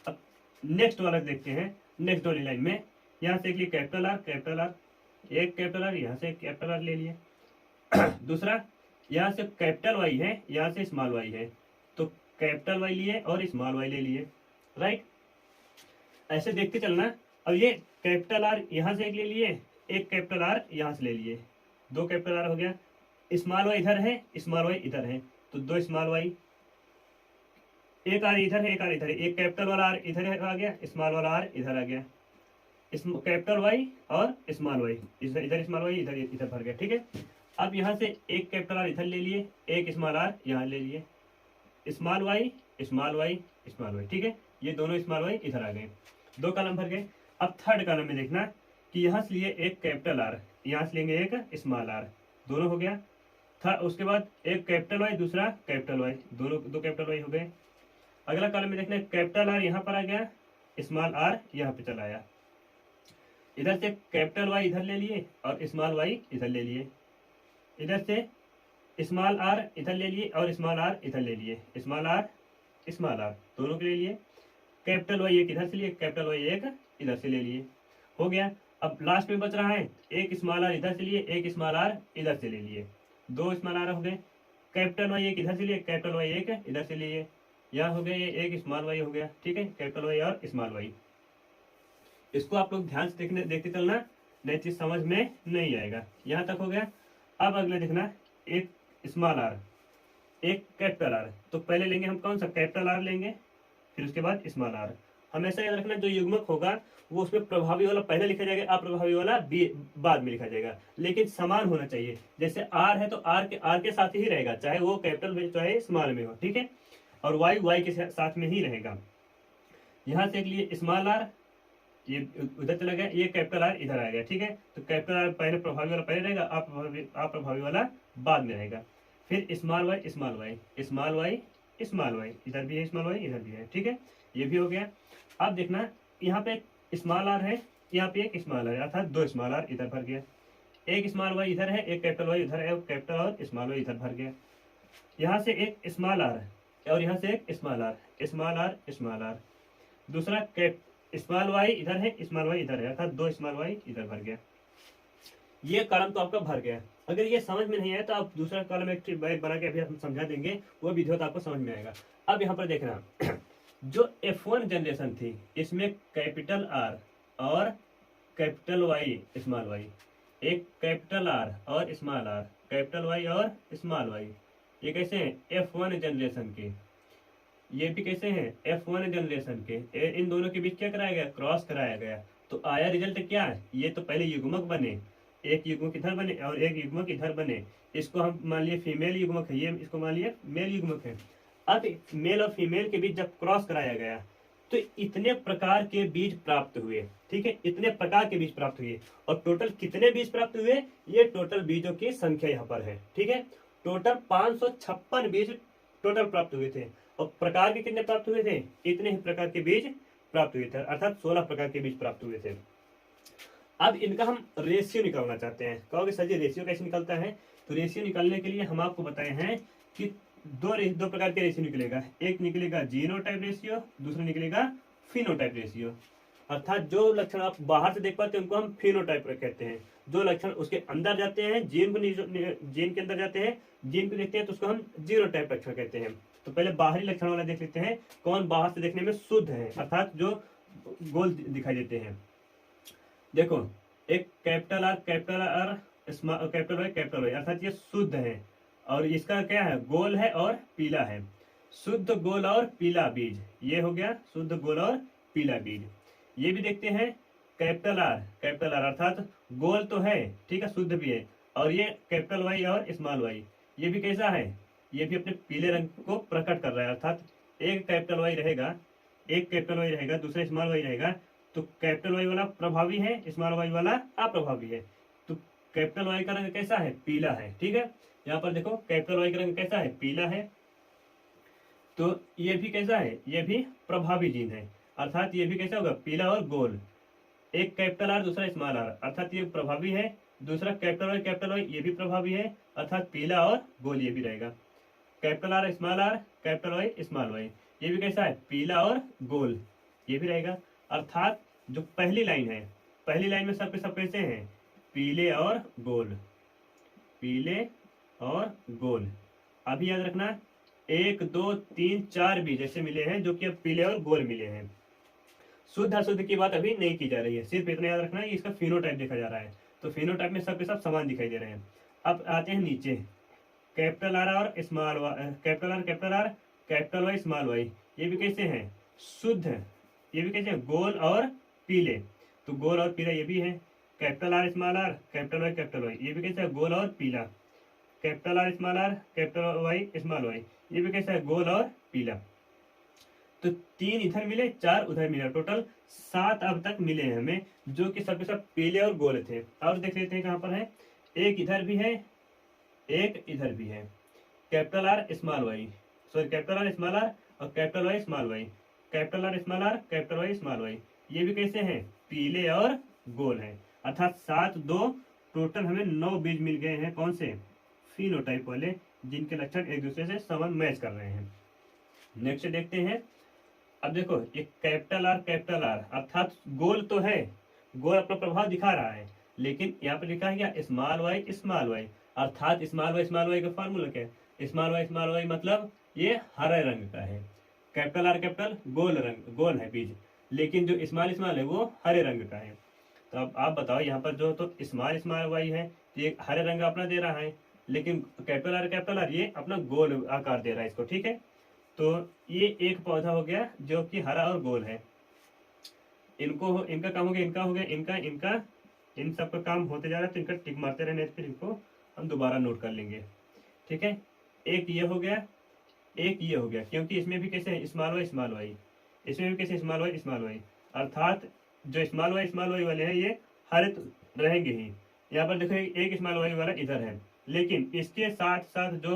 अब नेक्स्ट वाला देखते हैं, नेक्स्ट वाली लाइन में यहाँ से लिए कैपिटल आर, एक कैपिटल आर यहाँ से कैपिटल आर ले लिए, दूसरा यहाँ से कैपिटल वाई है, यहाँ से स्मॉल वाई है, तो कैपिटल वाई लिए और स्मॉल वाई ले लिए। राइट, ऐसे देखते चलना। अब ये कैपिटल आर यहाँ से एक ले लिए, एक कैपिटल आर यहाँ से ले लिए, दो कैपिटल आर हो गया, स्मॉल वाई इधर है, स्मॉल वाई इधर है, तो दो स्मॉल वाई, एक आर इधर है, एक आर इधर है, एक कैपिटल वाला आर इधर आ गया, स्मॉल वाला आर इधर आ गया, कैपिटल वाई और स्मॉल वाई इधर स्मॉल वाई इधर भर गया। ठीक है, अब यहाँ से एक कैपिटल आर इधर ले लिए, एक स्मॉल आर यहाँ ले लिए, small y small y small y. ठीक है, ये दोनों स्मॉल वाई इधर आ गए, दो कॉलम भर गए। अब थर्ड कॉलम में देखना कि यहाँ से लिए एक कैपिटल आर, यहाँ से लेंगे एक स्मॉल आर, दोनों हो गया था। उसके बाद एक कैपिटल वाई, दूसरा कैपिटल वाई, दोनों दो कैपिटल वाई हो गए। अगला कॉलम में देखना, कैपिटल आर यहाँ पर आ गया, स्मॉल आर यहाँ पे चला आया, इधर से कैपिटल वाई इधर ले लिए और स्मॉल वाई इधर ले लिए, इधर से स्मॉल आर इधर ले लिए और स्मॉल आर इधर ले लिए, स्मॉल आर दोनों के ले लिए। कैपिटल वाई एक इधर से लिए, कैपिटल वाई एक इधर से ले लिए, हो गया। अब लास्ट में बच रहा है, एक स्मॉल आर इधर से लिए, एक स्मॉल आर इधर से ले लिए, दो स्मॉल आर हो गए। कैपिटल वाई एक इधर से लिए, कैपिटल वाई एक इधर से लिए, यहाँ हो गया ये एक स्मॉल वाई हो गया। ठीक है, कैपिटल वाई और स्मॉल वाई, इसको आप लोग ध्यान से देखते चलना, नहीं चीज समझ में नहीं आएगा। यहाँ तक हो गया। अब अगले देखना, एक स्मॉल आर, एक कैपिटल आर, तो पहले लेंगे हम कौन सा? कैपिटल आर लेंगे, फिर उसके बाद स्मॉल आर। हमेशा याद रखना, जो युग्मक होगा वो उसमें प्रभावी वाला पहले लिखा जाएगा, अप्रभावी वाला बाद में लिखा जाएगा, लेकिन समान होना चाहिए। जैसे आर है तो आर के साथ ही रहेगा, चाहे वो कैपिटल में चाहे स्मॉल में हो। ठीक है, और वाई के साथ में ही रहेगा। यहाँ से एक लिए स्मॉल आर, ये उधर चला गया, ये कैपिटल आर इधर आ गया। ठीक है, तो कैपिटल आर पहले प्रभावी वाला पहले रहेगा, अप्रभावी वाला बाद में रहेगा। फिर small y small y small y small y, इधर भी है स्मॉल वाई, इधर भी है। ठीक है, ये भी हो गया। अब देखना, यहाँ पे स्मॉल आर है, यहाँ पे एक स्मॉल आर, अर्थात दो स्मॉल आर इधर भर गया, एक स्मॉल वाई इधर है, एक कैपिटल वाई इधर है, कैपिटल और स्मॉल वाई इधर भर गया। यहाँ से एक स्मॉल आर और यहाँ से एक स्मॉल आर, दूसरा स्मॉल वाई इधर है, स्मॉल वाई इधर है, अर्थात दो स्मॉल वाई इधर भर गया। ये कॉलम तो आपका भर गया। अगर ये समझ में नहीं आया तो आप दूसरा कॉलम एक बना के अभी हम समझा देंगे, वो विधि तो आपको समझ में आएगा। अब यहाँ पर देखना, जो F1 जनरेशन थी इसमें कैपिटल आर और कैपिटल वाई स्मॉल वाई, एक कैपिटल आर और स्मॉल आर, कैपिटल वाई और स्मॉल वाई, ये कैसे हैं F1 जनरेशन के, ये भी कैसे हैं F1 जनरेशन के। इन दोनों के बीच क्या कराया गया, क्रॉस कराया गया। तो आया रिजल्ट क्या है, ये तो पहले युग्मक बने, एक युग्मक इधर बने और एक युग्मक इधर बने। इसको हम मान लिए फीमेल युग्मक है, ये इसको मान लिए मेल युग्मक है। अब मेल और फीमेल के बीच जब क्रॉस कराया गया तो इतने प्रकार के बीज प्राप्त हुए, ठीक है, इतने प्रकार के बीज प्राप्त हुए। और टोटल कितने बीज प्राप्त हुए, ये टोटल बीजों की संख्या यहाँ पर है, ठीक है। टोटल 556 बीज टोटल प्राप्त हुए थे। और प्रकार के कितने प्राप्त हुए थे, इतने ही प्रकार के बीज प्राप्त हुए थे, अर्थात 16 प्रकार के बीज प्राप्त हुए थे। अब इनका हम रेशियो निकालना चाहते हैं। कहोगे सर जी रेशियो कैसे निकलता है, तो रेशियो निकालने के लिए हम आपको बताए हैं कि दो प्रकार के रेशियो निकलेगा, एक निकलेगा जीनोटाइप रेशियो, दूसरा निकलेगा फिनोटाइप रेशियो। अर्थात जो लक्षण आप बाहर से देख पाते हैं उनको हम फिनोटाइप कहते हैं, जो लक्षण उसके अंदर जाते हैं, जीन के अंदर जाते हैं, जीन को देखते हैं तो उसको हम जीनोटाइप लक्षण कहते हैं। तो पहले बाहरी लक्षण वाला देख लेते हैं, कौन बाहर से देखने में शुद्ध है, अर्थात जो गोल दिखाई देते हैं। देखो एक कैपिटल आर कैपिटल वाई अर्थात ये शुद्ध है, और इसका क्या है गोल है और पीला है, शुद्ध गोल और पीला बीज, ये हो गया शुद्ध गोल और पीला बीज। ये भी देखते हैं कैपिटल आर अर्थात गोल तो है, ठीक है, शुद्ध भी है, और ये कैपिटल वाई और स्मॉल वाई, ये भी कैसा है, ये भी अपने पीले रंग को प्रकट कर रहा है। अर्थात एक कैपिटल वाई रहेगा, एक कैपिटल वाई रहेगा, दूसरा स्मॉल वाई रहेगा, तो कैपिटल वाई वाला प्रभावी है, स्मॉल वाई वाला अप्रभावी है। तो कैपिटल वाई का रंग कैसा है, पीला है, ठीक है। यहाँ पर देखो कैपिटल वाई का रंग कैसा है, पीला है। तो ये भी कैसा है, ये भी प्रभावी जीन है, अर्थात ये भी कैसा होगा, पीला और गोल। एक कैपिटल आर दूसरा स्मॉल आर, अर्थात ये प्रभावी है। दूसरा कैपिटल वाई ये भी प्रभावी है, अर्थात पीला और गोल ये भी रहेगा। Capital R capital Y small Y, ये भी कैसा है, पीला और गोल ये भी रहेगा। अर्थात जो पहली लाइन है, पहली लाइन में सब के सब कैसे हैं, पीले और गोल, पीले और गोल। अभी याद रखना 1 2 3 4 बीज ऐसे मिले हैं जो कि अब पीले और गोल मिले हैं। शुद्ध अशुद्ध की बात अभी नहीं की जा रही है, सिर्फ इतना याद रखना है इसका फिनोटाइप देखा जा रहा है। तो फिनोटाइप में सब के सब समान दिखाई दे रहे हैं। अब आते हैं नीचे, कैपिटल आर और small capital Y small Y, ये भी कैसे हैं, शुद्ध, ये भी कैसे हैं, गोल और पीले। तो गोल और पीला ये भी है। कैपिटल आर कैपिटल वाई ये भी कैसे है, गोल और पीला। Capital R capital Y small Y, ये भी कैसा है, गोल और पीला। तो 3 इधर मिले, 4 उधर मिले, टोटल 7 अब तक मिले हैं हमें, जो कि सबके सब पीले और गोल थे। और देख लेते हैं कहाँ पर है, एक इधर भी है, एक इधर भी है। Capital R small Y, sorry capital R small are और capital Y small Y, capital R capital Y small Y, ये भी कैसे हैं, पीले और गोल है। अर्थात 7 2 टोटल हमें 9 बीज मिल गए हैं, कौन से, फिनोटाइप वाले, जिनके लक्षण एक दूसरे से समान मैच कर रहे हैं। नेक्स्ट देखते हैं। अब देखो ये कैपिटल आर अर्थात गोल तो है, गोल अपना प्रभाव दिखा रहा है, लेकिन यहाँ पर लिखा है क्या, स्मॉल वाई, अर्थात स्मॉल वाई का फॉर्मूला क्या है, स्मॉल वाई मतलब ये हरे रंग का है। कैपिटल आर गोल है बीज, लेकिन जो स्मॉल है वो हरे रंग का है। तो अब आप बताओ यहाँ पर जो तो स्मॉल वाई है ये हरे रंग अपना दे रहा है, लेकिन कैपिटल आर ये अपना गोल आकार दे रहा है इसको, ठीक है। तो ये एक पौधा हो गया जो कि हरा और गोल है। इनका काम हो गया, इनका इन सब का काम होते जा रहा है, तो इनका टिक मारते रहने, फिर इनको हम दोबारा नोट कर लेंगे, ठीक है। एक ये हो गया, एक ये हो गया, क्योंकि इसमें भी कैसे स्मॉल वाई, इसमें भी कैसे स्मॉल वाई, अर्थात जो स्मॉल वाई वाले हैं ये हरे तो रहेंगे ही। यहाँ पर देखो एक स्मॉल वाई वाला इधर है, लेकिन इसके साथ साथ जो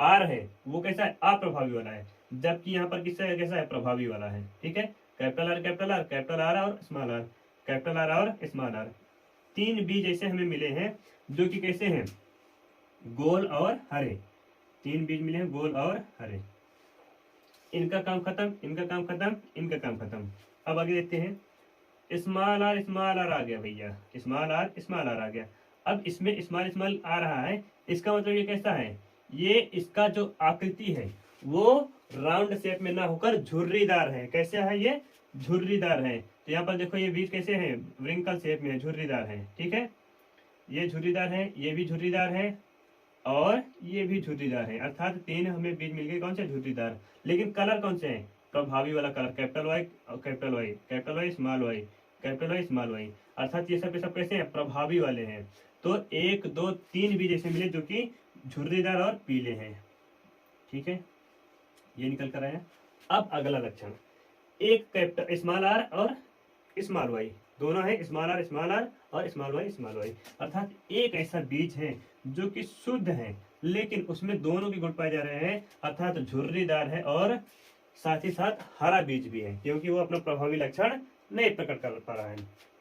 आर है वो कैसा है, अप्रभावी वाला है, जबकि यहाँ पर किसका कैसा है, प्रभावी वाला है, ठीक है। कैपिटल आर और स्मॉल आर, कैपिटल आर और स्मॉल आर, 3 बीज ऐसे हमें मिले हैं जो कि कैसे हैं, गोल और हरे। 3 बीज मिले हैं गोल और हरे। इनका काम खत्म, इनका काम खत्म, इनका काम खत्म। अब आगे देखते हैं, स्मॉल आर आ गया भैया, स्मॉल आर आ गया। अब इसमें स्मॉल आ रहा है, इसका मतलब ये कैसा है, ये इसका जो आकृति है वो राउंड शेप में ना होकर झुर्रीदार है। कैसे है ये? झुर्रीदार है। तो यहाँ पर देखो ये बीज कैसे है? व्रिंकल शेप में है, झुर्रीदार है। ठीक है, ये झुर्रीदार है, ये भी झुर्रीदार है और ये भी झुर्रीदार है। अर्थात तीन हमें बीज मिल गए, कौन से? झुर्रीदार। लेकिन कलर कौन से हैं? प्रभावी वाला कलर, कैपिटल वाई और capital Y, capital Y small Y, capital Y small y. अर्थात ये सब के सब कैसे हैं? प्रभावी वाले हैं। तो 1 2 3 बीज ऐसे मिले जो कि झुर्रीदार और पीले हैं। ठीक है, ये निकल कर आया। अब अगला लक्षण, एक कैपिटल स्मॉल आर और स्मॉल वाई, दोनों है स्मॉल आर और स्मॉल वाई। अर्थात एक ऐसा बीज है जो कि शुद्ध है लेकिन उसमें दोनों के गुण पाए जा रहे हैं। अर्थात झुर्रीदार है और साथ ही साथ हरा बीज भी है, क्योंकि वो अपना प्रभावी लक्षण नहीं प्रकट कर पा रहा है।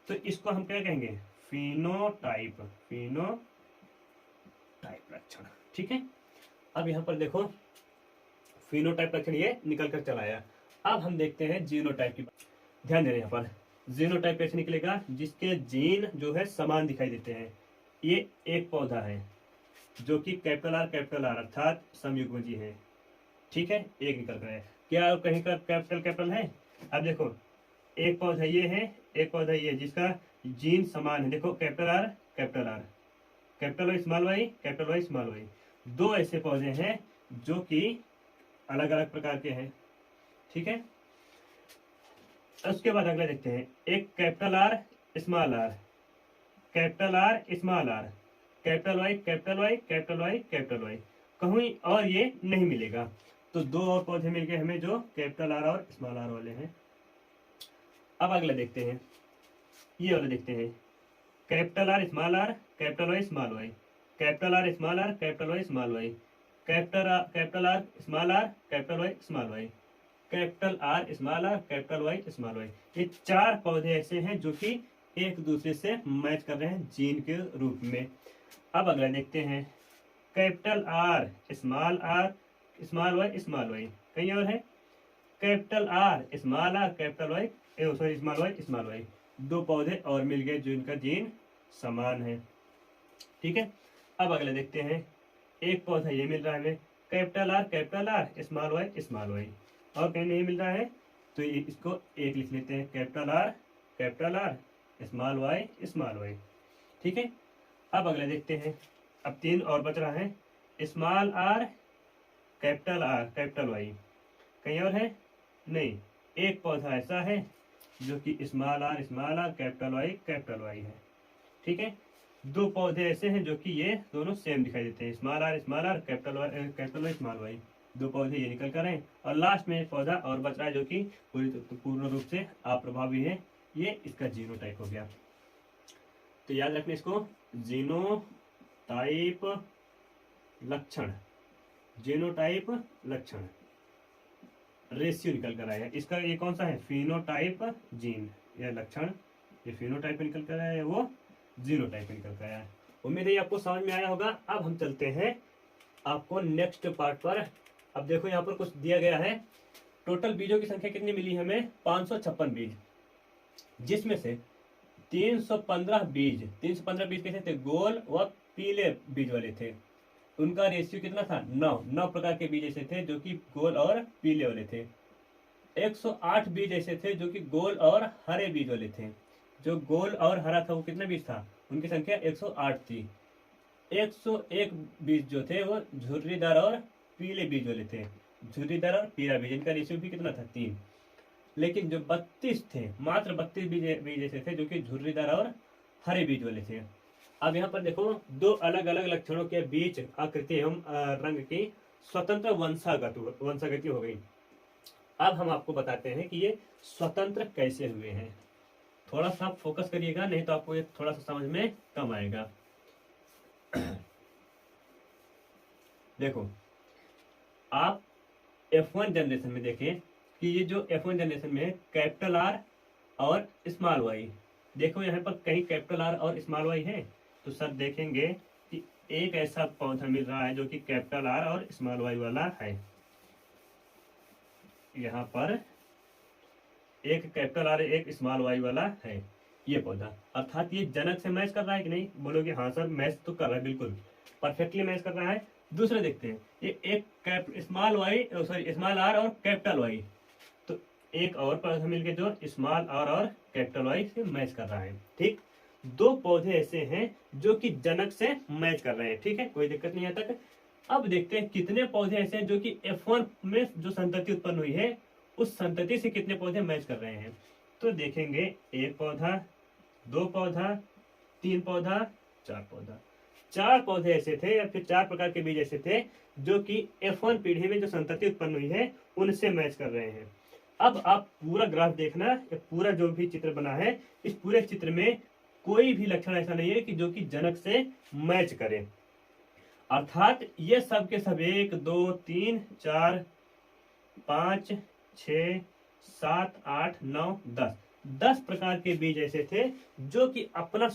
तो इसको हम क्या कहेंगे? फिनोटाइप लक्षण। ठीक है, अब यहाँ पर देखो फिनोटाइप लक्षण ये निकल कर चला आया। अब हम देखते हैं जीनोटाइप की बात। ध्यान देना, यहाँ पर जीनोटाइप कैसे निकलेगा? जिसके जीन जो है समान दिखाई देते हैं। ये एक पौधा है जो कि कैपिटल आर अर्थात समयुग्मजी है। ठीक है, एक निकल कर है। क्या कहीं का कैपिटल है? अब देखो एक पौधा ये है, एक पौधा ये है जिसका जीन समान है। देखो capital R, capital Y small y. दो ऐसे पौधे हैं जो कि अलग अलग प्रकार के हैं। ठीक है, उसके बाद अगला देखते हैं, एक capital R small r, capital R small r, capital Y. कहीं और ये नहीं मिलेगा। तो दो और पौधे मिल गए हमें जो कैपिटल आर और स्मॉल आर वाले हैं। अब अगला देखते हैं, ये वाला देखते हैं, capital R small r, capital Y small Y, capital R small r, capital Y small Y, capital R small r, capital Y small Y, capital R small r, capital Y small Y. ये चार पौधे ऐसे हैं जो कि एक दूसरे से मैच कर रहे हैं जीन के रूप में। अब अगला देखते हैं, कैपिटल आर स्मॉल वाई। कहीं और है capital R small r, capital Y small y. दो पौधे और मिल गए जो इनका जीन समान है। ठीक है, अब अगला देखते हैं, एक पौधा ये मिल रहा है हमें, कैपिटल आर स्मॉल वाई। और कहीं नहीं मिल रहा है तो इसको एक लिख लेते हैं, कैपिटल आर स्मॉल वाई। ठीक है, अब अगला देखते हैं, अब तीन और बच रहा है, स्मॉल आर कैपिटल वाई। कहीं और है नहीं, एक पौधा ऐसा है जो कि स्मॉल आर कैपिटल वाई है। ठीक है, दो पौधे ऐसे हैं जो कि ये दोनों सेम दिखाई देते हैं, small r capital Y small y. दो पौधे ये निकल कर आए और लास्ट में एक पौधा और बच रहा है जो कि पूर्ण रूप से अप्रभावी है। ये इसका जीनोटाइप हो गया। तो याद रखना इसको, जीनोटाइप लक्षण रेशियो निकल कर आया। इसका ये कौन सा है? फिनोटाइप जीन या लक्षण। ये फिनोटाइप निकल कर आया है, वो जीनोटाइप निकल कर आया है। उम्मीद है आपको समझ में आया होगा। अब हम चलते हैं आपको नेक्स्ट पार्ट पर। अब देखो यहाँ पर कुछ दिया गया है, टोटल बीजों की संख्या कितनी मिली हमें? 556 बीज, जिसमें से 315 बीज कैसे थे? गोल व पीले बीज वाले थे। उनका रेशियो कितना था? 9 प्रकार के बीज ऐसे थे जो कि गोल और पीले वाले थे। 108 बीज ऐसे थे जो कि गोल और हरे बीज वाले थे। जो गोल और हरा था वो कितना बीज था? उनकी संख्या 108 थी। 101 बीज जो थे वो झुर्रीदार और पीले बीज वाले थे। झुर्रीदार और पीला बीज, इनका रेशियो भी कितना था? 3। लेकिन जो 32 थे, मात्र 32 बीज ऐसे थे जो कि झुर्रीदार और हरे बीज वाले थे। अब यहाँ पर देखो, दो अलग अलग लक्षणों के बीच आकृति एवं रंग की स्वतंत्र वंशागति हो गई। अब हम आपको बताते हैं कि ये स्वतंत्र कैसे हुए हैं। थोड़ा सा फोकस करिएगा, नहीं तो आपको ये थोड़ा सा समझ में कम आएगा। देखो, आप F1 जनरेशन में देखें कि ये जो F1 जनरेशन में है, कैपिटल आर और स्मॉल वाई। देखो यहाँ पर कहीं कैपिटल आर और स्मॉल वाई है तो सर देखेंगे कि एक ऐसा पौधा मिल रहा है जो कि कैपिटल आर और स्मॉल वाई वाला है। यहाँ पर एक कैपिटल आर एक स्मॉल वाई वाला है ये पौधा। अर्थात ये जनक से मैच कर रहा है कि नहीं? बोलोगे हाँ सर मैच तो कर रहा है, बिल्कुल परफेक्टली मैच कर रहा है। दूसरा देखते हैं, ये एक small Y sorry small are और कैपिटल वाई, तो एक और पौधा मिलकर जो स्मॉल आर और कैपिटल वाई से मैच कर रहा है। ठीक, दो पौधे ऐसे हैं जो कि जनक से मैच कर रहे हैं। ठीक है, कोई दिक्कत नहीं है तक। अब देखते हैं कितने पौधे ऐसे हैं जो कि F1 में जो संतति उत्पन्न हुई है उस संतति से कितने पौधे मैच कर रहे हैं। तो देखेंगे, एक पौधा, दो पौधा, तीन पौधा, चार पौधा। चार पौधे ऐसे थे या फिर चार प्रकार के बीज ऐसे थे जो कि F1 पीढ़ी में जो संतति उत्पन्न हुई है उनसे मैच कर रहे हैं। अब आप पूरा ग्राफ देखना, ये पूरा जो भी चित्र बना है इस पूरे चित्र में कोई भी लक्षण ऐसा नहीं है कि जो कि जनक से मैच करे। अर्थात ये सब के सब 1 2 3 4 5 6 7 8 9 10 प्रकार के बीज ऐसे थे जो कि अपना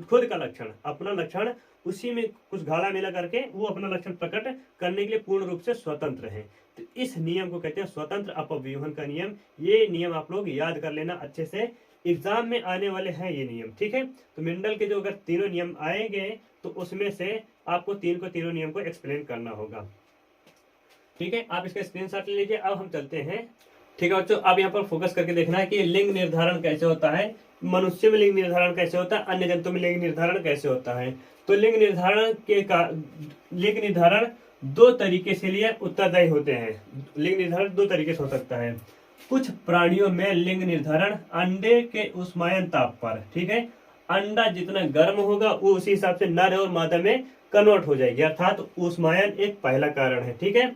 खुद का लक्षण, अपना लक्षण उसी में कुछ घाला मिला करके वो अपना लक्षण प्रकट करने के लिए पूर्ण रूप से स्वतंत्र है। तो इस नियम को कहते हैं स्वतंत्र अपव्यूहन का नियम। ये नियम आप लोग याद कर लेना अच्छे से, एग्जाम में आने वाले हैं ये नियम। ठीक है, तो मेंडल के जो अगर तीनों नियम आएंगे तो उसमें से आपको तीनों नियम को एक्सप्लेन करना होगा। ठीक है, आप इसका स्क्रीनशॉट ले लीजिए। अब हम चलते हैं। ठीक है बच्चों, अब यहाँ पर फोकस करके देखना है कि लिंग निर्धारण कैसे होता है, मनुष्य में लिंग निर्धारण कैसे होता है, अन्य जंतु में लिंग निर्धारण कैसे होता है। तो लिंग निर्धारण दो तरीके से लिए उत्तरदायी होते हैं। लिंग निर्धारण दो तरीके से हो सकता है। कुछ प्राणियों में लिंग निर्धारण अंडे के उष्मायन ताप पर, ठीक है, अंडा जितना गर्म होगा वो उसी हिसाब से नर और मादा में कन्वर्ट हो जाएगी। अर्थात उष्मायन एक पहला कारण है। ठीक है,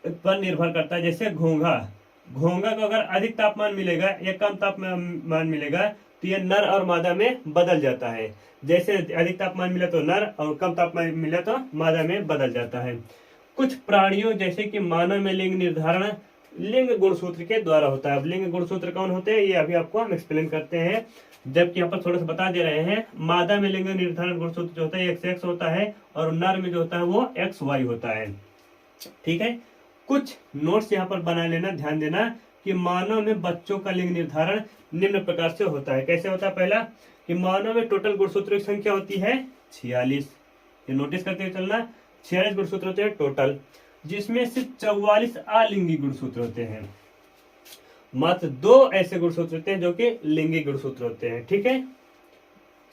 पर निर्भर करता है। जैसे घोंघा को अगर अधिक तापमान मिलेगा या कम तापमान मिलेगा तो यह नर और मादा में बदल जाता है। जैसे अधिक तापमान मिला तो नर और कम तापमान मिला तो मादा में बदल जाता है। कुछ प्राणियों जैसे कि मानव में लिंग निर्धारण लिंग गुणसूत्र के द्वारा होता है। अब लिंग गुणसूत्र कौन होते हैं ये अभी आपको हम एक्सप्लेन करते हैं, जबकि यहाँ पर थोड़ा सा बता दे रहे हैं। मादा में लिंग निर्धारण गुणसूत्र जो होता है XX होता है और नर में जो होता है वो XY होता है। ठीक है, कुछ नोट्स यहाँ पर बना लेना, ध्यान देना कि मानव में बच्चों का लिंग निर्धारण निम्न प्रकार से होता है। कैसे होता है? पहला कि मानव में टोटल गुणसूत्रों की संख्या होती है 46। ये नोटिस करते हुए चलना, 46 गुणसूत्र होते हैं टोटल, जिसमें से 44 अलिंगी गुणसूत्र होते हैं। मात्र 2 ऐसे गुणसूत्र होते हैं जो कि लिंगी गुणसूत्र होते हैं। ठीक है,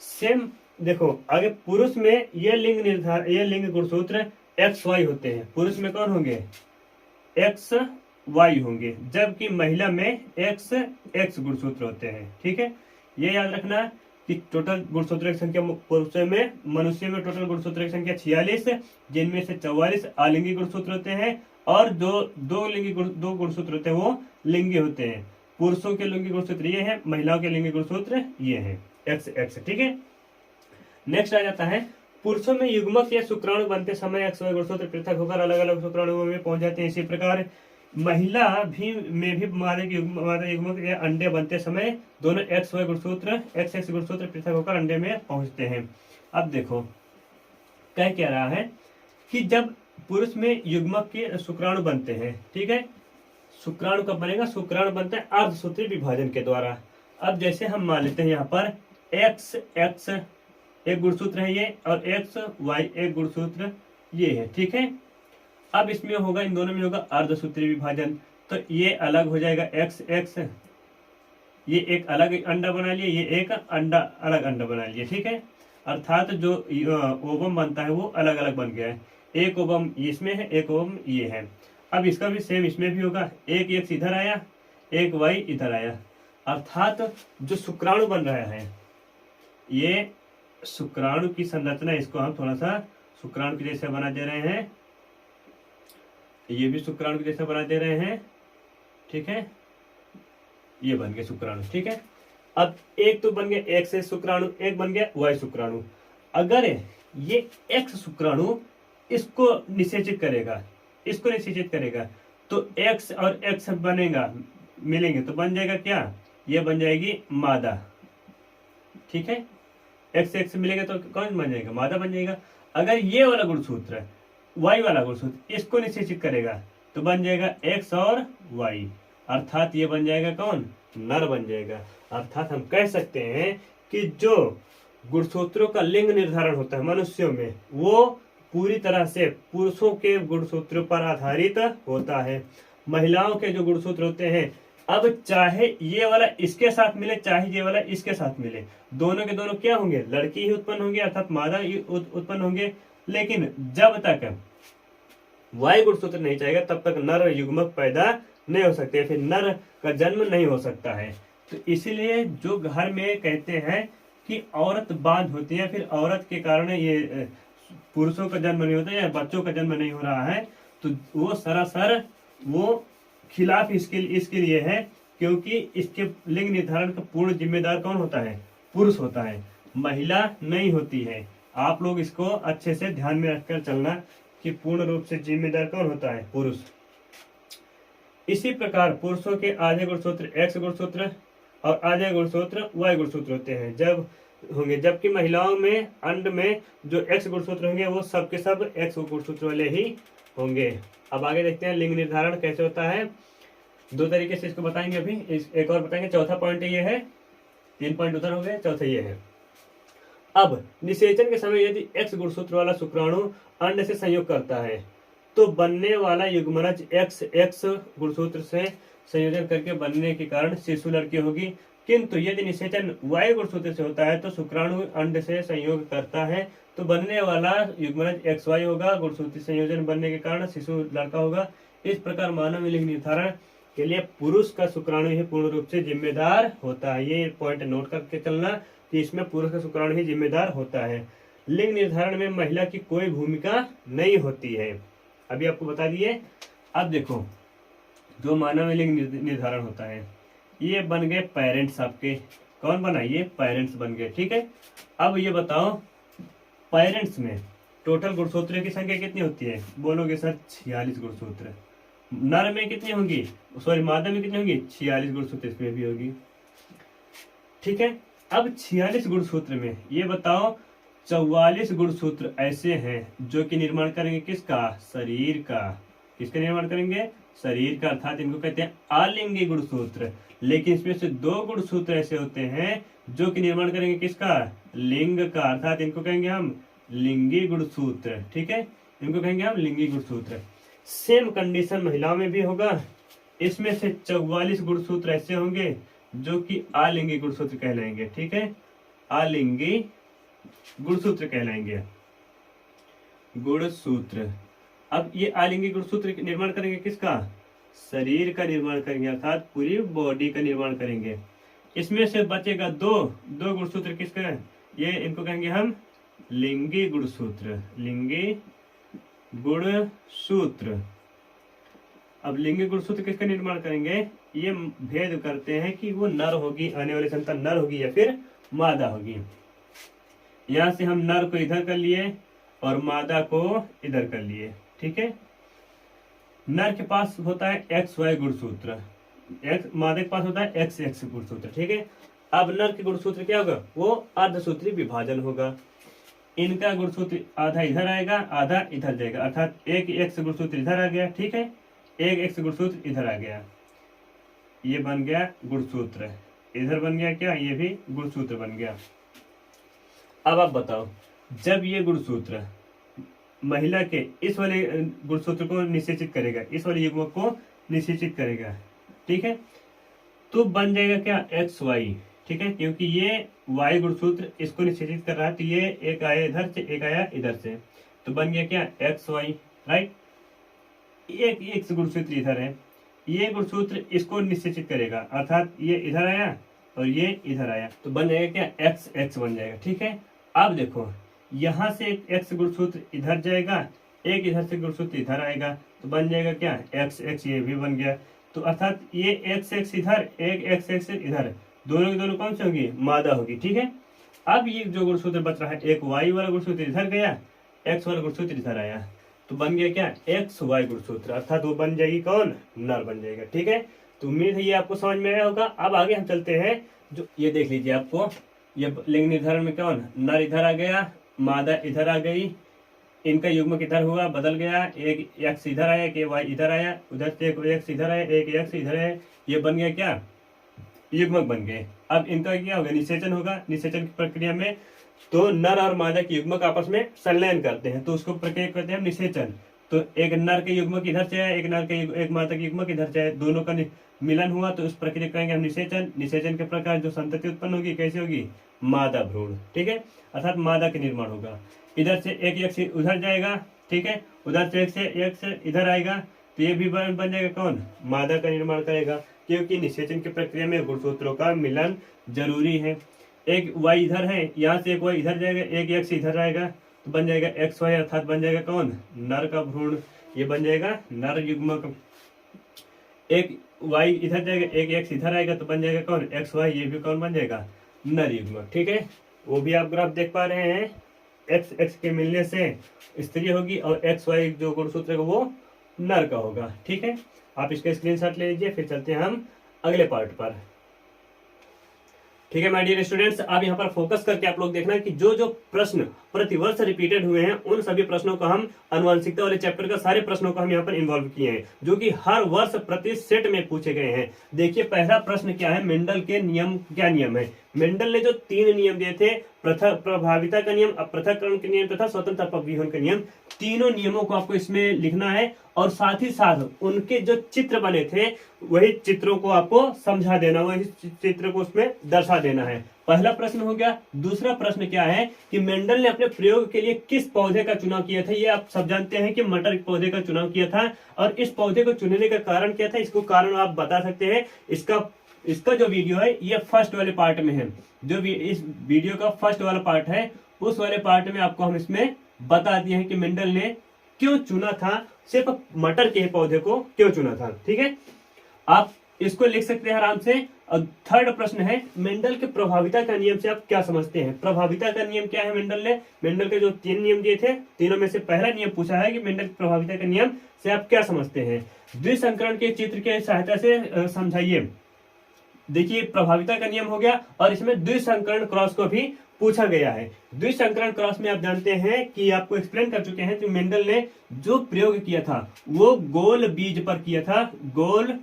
सेम देखो आगे पुरुष में ये लिंग गुणसूत्र XY होते हैं। पुरुष में कौन होंगे? XY होंगे, जबकि महिला में XX गुणसूत्र होते हैं। ठीक है, ये याद रखना कि टोटल गुणसूत्र की संख्या पुरुषों में, मनुष्य में टोटल गुणसूत्र की संख्या 46, जिनमें से 44 अलिंगी गुणसूत्र होते हैं और दो गुणसूत्र होते हैं वो लिंगी होते हैं। पुरुषों के लिंगी गुणसूत्र ये है, महिलाओं के लिंगी गुणसूत्र ये है XX। ठीक है, नेक्स्ट आ जाता है पुरुषों में युग्मक या शुक्राणु बनते समय XY गुणसूत्र पृथक होकर अलग अलग शुक्राणुओं में पहुंच जाते हैं। इसी प्रकार महिला में भी मादा युग्मक या अंडे बनते समय दोनों XY गुणसूत्र XX गुणसूत्र पृथक होकर अंडे में पहुंचते हैं। अब देखो क्या रहा है कि जब पुरुष में युग्मक के शुक्राणु बनते हैं, ठीक है, शुक्राणु कब बनेगा? शुक्राणु बनता है अर्धसूत्री विभाजन के द्वारा। अब जैसे हम मान लेते हैं यहाँ पर XX एक गुणसूत्र है ये और XY एक गुणसूत्र ये है। ठीक है, अब इसमें होगा, इन दोनों में होगा अर्धसूत्री विभाजन, तो ये अलग हो जाएगा XX, ये एक अलग अंडा बना लिए, ये एक अलग अंडा बना लिए। ठीक है, अर्थात जो ओवम बनता है वो अलग अलग बन गया है। एक ओवम इसमें है, एक ओवम ये है। अब इसका भी सेम इसमें भी होगा, एक X इधर आया, एक Y इधर आया। अर्थात जो शुक्राणु बन रहा है, ये शुक्राणु की संरचना, इसको हम थोड़ा सा शुक्राणु के जैसे बना दे रहे हैं, ये भी शुक्राणु के जैसे बना दे रहे हैं। ठीक है, ये बन गया शुक्राणु। ठीक है, अब एक तो बन गया X शुक्राणु, एक बन गया Y शुक्राणु। अगर ये X शुक्राणु इसको निषेचित करेगा तो X और X मिलेंगे तो बन जाएगा क्या? ये बन जाएगी मादा। ठीक है, XX मिलेगा तो कौन बन जाएगा? मादा बन जाएगा। अगर ये वाला गुणसूत्र Y वाला गुणसूत्र इसको निषेचित करेगा तो बन जाएगा X और Y, अर्थात ये बन जाएगा कौन? नर बन जाएगा। अर्थात हम कह सकते हैं कि जो गुणसूत्रों का लिंग निर्धारण होता है मनुष्यों में वो पूरी तरह से पुरुषों के गुणसूत्रों पर आधारित होता है। महिलाओं के जो गुणसूत्र होते हैं, अब चाहे ये वाला इसके साथ मिले, चाहे ये वाला इसके साथ मिले, दोनों के दोनों क्या होंगे, लड़की ही उत्पन्न होंगे, अर्थात मादा ही उत्पन्न होंगे। लेकिन जब तक वाई गुणसूत्र नहीं चाहेगा तब तक नर युग्मक पैदा नहीं हो सकते, फिर नर का जन्म नहीं हो सकता है। तो इसीलिए जो घर में कहते हैं कि औरत बांझ होती है, फिर औरत के कारण ये पुरुषों का जन्म नहीं होता या बच्चों का जन्म नहीं हो रहा है, तो वो सरासर वो खिलाफ इसके लिए है, क्योंकि इसके लिंग निर्धारण का पूर्ण जिम्मेदार कौन होता है, पुरुष होता है, महिला नहीं होती है। आप लोग इसको अच्छे से ध्यान में रखकर चलना कि पूर्ण रूप से जिम्मेदार कौन होता है, पुरुष। इसी प्रकार पुरुषों के आधे गुणसूत्र एक्स गुणसूत्र और आधे गुणसूत्र वाई गुणसूत्र होते हैं जब होंगे, जबकि महिलाओं में अंड में जो एक्स गुणसूत्र होंगे वो सब के सब एक्स गुणसूत्र वाले ही होंगे। अब आगे देखते हैं लिंग निर्धारण कैसे होता है। दो तरीके से इसको बताएंगे, अभी एक और बताएंगे। चौथा पॉइंट ये है, 3 पॉइंट उधर हो गए, चौथा ये है। अब निषेचन के समय यदि एक्स गुणसूत्र वाला शुक्राणु अंड से संयोग करता है तो बनने वाला युग्मनज एक्स एक्स गुणसूत्र से संयोजन करके बनने के कारण शिशु लड़की होगी। किंतु यदि निषेचन वाई गुणसूत्र से होता है तो शुक्राणु अंड से संयोग करता है तो बनने वाला युग्मनज एक्स वाई होगा, गुणसूत्र संयोजन बनने के कारण शिशु लड़का होगा। इस प्रकार मानव लिंग निर्धारण के लिए पुरुष का शुक्राणु ही पूर्ण रूप से जिम्मेदार होता है। ये पॉइंट नोट करके चलना कि इसमें पुरुष का शुक्राणु ही जिम्मेदार होता है। लिंग निर्धारण में महिला की कोई भूमिका नहीं होती है, अभी आपको बता दिए। अब देखो जो मानव लिंग निर्धारण होता है, ये बन गए पेरेंट्स आपके। कौन बना, ये पेरेंट्स बन गए, ठीक है। अब ये बताओ पेरेंट्स में टोटल गुणसूत्र की संख्या कितनी होती है, बोलोगे सर 46 गुणसूत्र। नर में कितनी होंगी, सॉरी मादा में कितनी होंगी, 46 गुणसूत्र इसमें भी होगी, ठीक है। अब 46 गुणसूत्र में ये बताओ 44 गुणसूत्र ऐसे हैं जो कि निर्माण करेंगे किसका, शरीर का। किसका निर्माण करेंगे, शरीर का, अर्थात इनको कहते हैं आलिंगी गुणसूत्र। लेकिन इसमें से 2 गुणसूत्र ऐसे होते हैं जो कि निर्माण करेंगे किसका, लिंग का, अर्थात इनको कहेंगे हम लिंगी गुणसूत्र, ठीक है। इनको कहेंगे हम लिंगी गुणसूत्र। सेम कंडीशन महिलाओं में भी होगा। इसमें से 44 गुणसूत्र ऐसे होंगे जो कि आलिंगी गुणसूत्र कहलाएंगे, ठीक है, आलिंगी गुणसूत्र कहलाएंगे, गुणसूत्र। अब ये आलिंगी गुणसूत्र निर्माण करेंगे किसका, शरीर का निर्माण करेंगे, अर्थात पूरी बॉडी का निर्माण करेंगे। इसमें से बचेगा दो गुणसूत्र किसका, ये इनको कहेंगे हम लिंगी गुणसूत्र, लिंगी गुणसूत्र। अब लिंगी गुणसूत्र किसका निर्माण करेंगे, ये भेद करते हैं कि वो नर होगी, आने वाली संतान नर होगी या फिर मादा होगी। यहाँ से हम नर को इधर कर लिए और मादा को इधर कर लिए, ठीक है। नर के पास होता है एक्स वाई गुणसूत्र, मादा के पास होता है एक्स एक्स गुणसूत्र, ठीक है। अब नर के गुणसूत्र क्या होगा, वो अर्धसूत्री विभाजन होगा। इनका गुणसूत्र आधा इधर आएगा, आधा इधर जाएगा, अर्थात एक एक्स गुणसूत्र इधर आ गया, ठीक है, एक एक्स गुणसूत्र इधर आ गया, ये बन गया गुणसूत्र। इधर बन गया क्या, ये भी गुणसूत्र बन गया। अब आप बताओ, जब ये गुणसूत्र महिला के इस वाले गुणसूत्र को निषेचित करेगा, इस वाले युग्मक को निषेचित करेगा, ठीक है, तो बन जाएगा क्या, एक्स वाई, ठीक है, क्योंकि ये वाई गुणसूत्र इसको निषेचित कर रहा है, तो ये एक आया इधर से, एक आया इधर से, तो बन गया क्या, एक्स वाई, राइट। एक एक्स गुणसूत्र इधर है, ये गुणसूत्र इसको निषेचित करेगा, अर्थात ये इधर आया और ये इधर आया, तो बन जाएगा क्या, एक्स एक्स बन जाएगा, ठीक है। अब देखो यहाँ से एक एक्स गुणसूत्र इधर जाएगा, एक इधर से गुणसूत्र इधर आएगा, तो बन जाएगा क्या, एक्स एक्स, ये भी बन गया। तो अर्थात ये एक्स एक्स इधर, एक एक्स एक्स इधर, दोनों की दोनों कौन सी होगी, मादा होगी, ठीक है। अब ये जो गुणसूत्र बच रहा है, एक वाई वाला गुणसूत्र इधर गया, एक्स वाला गुणसूत्र इधर आया, तो बन गया क्या, एक्स वाई गुणसूत्र, अर्थात वो बन जाएगी कौन, नर बन जाएगा, ठीक है। तो उम्मीद है ये आपको समझ में आया होगा। अब आगे हम चलते हैं, जो ये देख लीजिए आपको, ये लिंग निर्धारण में कौन, नर इधर आ गया, मादा इधर आ गई, इनका युग्मक इधर हुआ, बदल गया, एक एक्स इधर आया, एक वाई इधर आया, उधर से एक एक्स इधर आया, एक एक्स इधर आया, ये बन गया क्या, युग्मक बन गए। अब इनका क्या होगा, निषेचन होगा। निषेचन की प्रक्रिया में तो नर और मादा के युग्मक आपस में संलयन करते हैं तो उसको प्रक्रिया कहते हैं निषेचन। तो एक नर के युग्मक इधर से है, एक मादा के युग्मक इधर से है, दोनों का मिलन हुआ तो उस प्रक्रिया कहेंगे हम निषेचन। निषेचन के प्रकार जो संतति उत्पन्न होगी कैसे होगी, मादा भ्रूण, ठीक है, अर्थात मादा के निर्माण होगा। इधर से एक उधर जाएगा, ठीक है, उधर से एक से इधर आएगा तो ये भी बन जाएगा कौन, मादा का निर्माण करेगा, क्योंकि निषेचन की प्रक्रिया में गुणसूत्रों का मिलन जरूरी है। एक वाई इधर है, यहाँ से एक वाई इधर जाएगा, एक एक्स इधर आएगा तो बन जाएगा एक्स वाई, अर्थात बन जाएगा कौन, नर का भ्रूण, ये बन जाएगा नर युग्मक। एक वाई इधर जाएगा, एक एक्स इधर आएगा तो बन जाएगा कौन, एक्स वाई, ये भी कौन बन जाएगा, नर युग्मक, ठीक है। वो भी आप ग्राफ देख पा रहे हैं, एक्स एक्स के मिलने से स्त्री होगी और एक्स वाई जो गुणसूत्र है वो नर का होगा, ठीक है। आप इसका स्क्रीनशॉट ले लीजिए, फिर चलते हैं हम अगले पार्ट पर, ठीक है माय डियर स्टूडेंट्स। अब यहाँ पर फोकस करके आप लोग देखना कि जो जो प्रश्न प्रतिवर्ष रिपीटेड हुए हैं उन सभी प्रश्नों को हम आनुवंशिकता वाले चैप्टर का सारे प्रश्नों को हम यहाँ पर इन्वॉल्व किए हैं, जो कि हर वर्ष प्रति सेट में पूछे गए हैं। देखिए पहला प्रश्न क्या है, मेंडल के नियम क्या नियम है। मेंडल ने जो 3 नियम दिए थे, प्रभाविता का नियम, अपृथक्करण का नियम तथा स्वतंत्र अपव्यूहन का नियम, तीनों नियमों को आपको इसमें लिखना है और साथ ही साथ उनके जो चित्र बने थे वही चित्रों को आपको समझा देना, वही चित्र को उसमें दर्शा देना है। पहला प्रश्न हो गया। दूसरा प्रश्न क्या है कि मेंडल ने अपने प्रयोग के लिए किस पौधे का चुनाव किया था। ये आप सब जानते हैं कि मटर के पौधे का चुनाव किया था, और इस पौधे को चुनने का कारण क्या था, इसको कारण आप बता सकते हैं। इसका जो वीडियो है ये फर्स्ट वाले पार्ट में है, जो भी इस वीडियो का फर्स्ट वाला पार्ट है उस वाले पार्ट में आपको हम इसमें बता दिए हैं कि मेंडल ने क्यों चुना था, सिर्फ मटर के पौधे को क्यों चुना था, ठीक है। आप इसको लिख सकते हैं आराम से। और थर्ड प्रश्न है, मेंडल के प्रभाविता का नियम से आप क्या समझते हैं। प्रभाविता का नियम क्या है, मेंडल के जो 3 नियम दिए थे, तीनों में से पहला नियम पूछा है कि मेंडल के प्रभाविता का नियम से आप क्या समझते हैं। द्विसंकरण के चित्र की सहायता से समझाइए। देखिए प्रभाविता का नियम हो गया और इसमें द्विसंकरण क्रॉस को भी पूछा गया है। द्विसंकरण क्रॉस में आप जानते हैं कि आपको एक्सप्लेन कर चुके हैं कि मेंडल ने जो प्रयोग किया था वो गोल बीज पर किया था, गोल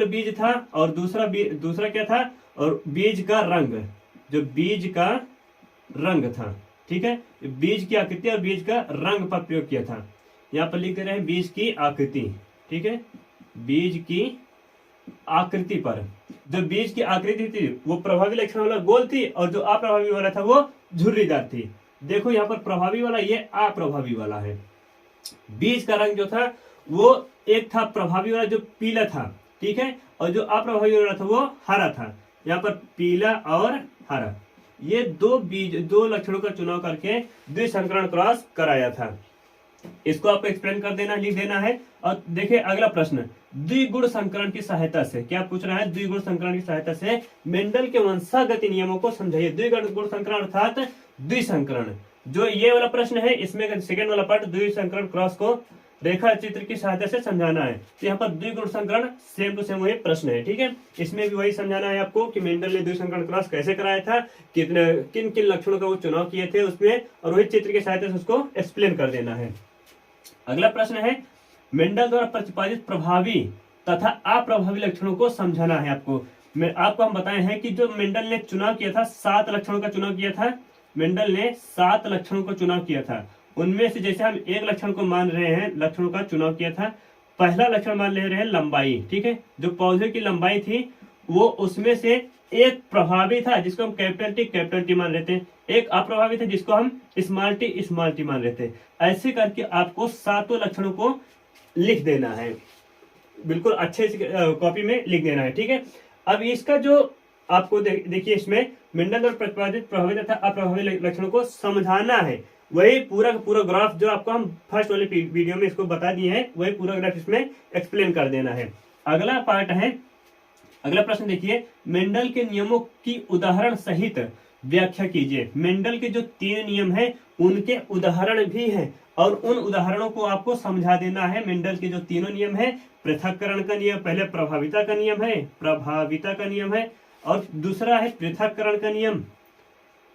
बीज था और दूसरा क्या था, और बीज का रंग, जो बीज का रंग था, ठीक है, बीज की आकृति और बीज का रंग पर प्रयोग किया था। यहाँ पर लिख दे रहे हैं बीज की आकृति, ठीक है, बीज की आकृति पर। जो बीज की आकृति थी वो प्रभावी लक्षण वाला गोल थी और जो अप्रभावी वाला था वो झुर्रीदार थी। देखो यहाँ पर प्रभावी वाला, ये अप्रभावी वाला है। बीज का रंग जो था वो एक था प्रभावी वाला जो पीला था, ठीक है, और जो अप्रभावी वाला था वो हरा था। यहाँ पर पीला और हरा, ये दो लक्षणों का चुनाव करके द्विसंकरण क्रॉस कराया था। इसको आपको एक्सप्लेन कर देना, लिख देना है। और देखिए अगला प्रश्न, द्विगुण संकरण की सहायता से क्या पूछ रहा है, द्विगुण संकरण की सहायता से मेंडल के वंशागति नियमों को समझाइए। द्विगुण संकरण अर्थात द्विसंकरण, जो ये वाला प्रश्न है इसमें सेकंड वाला पार्ट द्विसंकरण क्रॉस को रेखा चित्र की सहायता से समझाना है। तो यहाँ पर द्विगुण संकरण सेम टू सेम वही प्रश्न है, ठीक है। इसमें भी वही समझाना है आपको कि मेंडल ने द्विसंकरण क्रॉस कैसे कराया था, किन किन लक्षणों का वो चुनाव किए थे उसमें, और वही चित्र की सहायता से उसको एक्सप्लेन कर देना है। अगला प्रश्न है, मेंडल द्वारा प्रतिपादित प्रभावी तथा अप्रभावी लक्षणों को समझाना है आपको। आपको हम बताए हैं कि जो मेंडल ने चुनाव किया था 7 लक्षणों का चुनाव किया था। मेंडल ने 7 लक्षणों को चुनाव किया था। उनमें से जैसे हम एक लक्षण को मान रहे हैं, लक्षणों का चुनाव किया था। पहला लक्षण मान ले रहे हैं लंबाई, ठीक है, जो पौधे की लंबाई थी वो उसमें से एक प्रभावी था जिसको हम कैपिटल टी मान लेते हैं, एक अप्रभावी था जिसको हम स्मॉल टी मान लेते हैं। ऐसे करके आपको 7 लक्षणों को लिख देना है, बिल्कुल अच्छे से कॉपी में लिख देना है, ठीक है। अब इसका जो आपको देखिए इसमें मेंडल द्वारा प्रतिपादित प्रभावी तथा अप्रभावी लक्षणों को समझाना है। वही पूरा ग्राफ जो आपको हम फर्स्ट वाले वीडियो में इसको बता दिए हैं, वही पूरा ग्राफ इसमें एक्सप्लेन कर देना है। अगला पार्ट है, अगला प्रश्न देखिए, मेंडल के नियमों की उदाहरण सहित व्याख्या कीजिए। मेंडल के जो 3 नियम हैं उनके उदाहरण भी हैं और उन उदाहरणों को आपको समझा देना है। मेंडल के जो तीनों नियम है, पृथक्करण का नियम, पहले प्रभाविता का नियम है और दूसरा है पृथक्करण का नियम,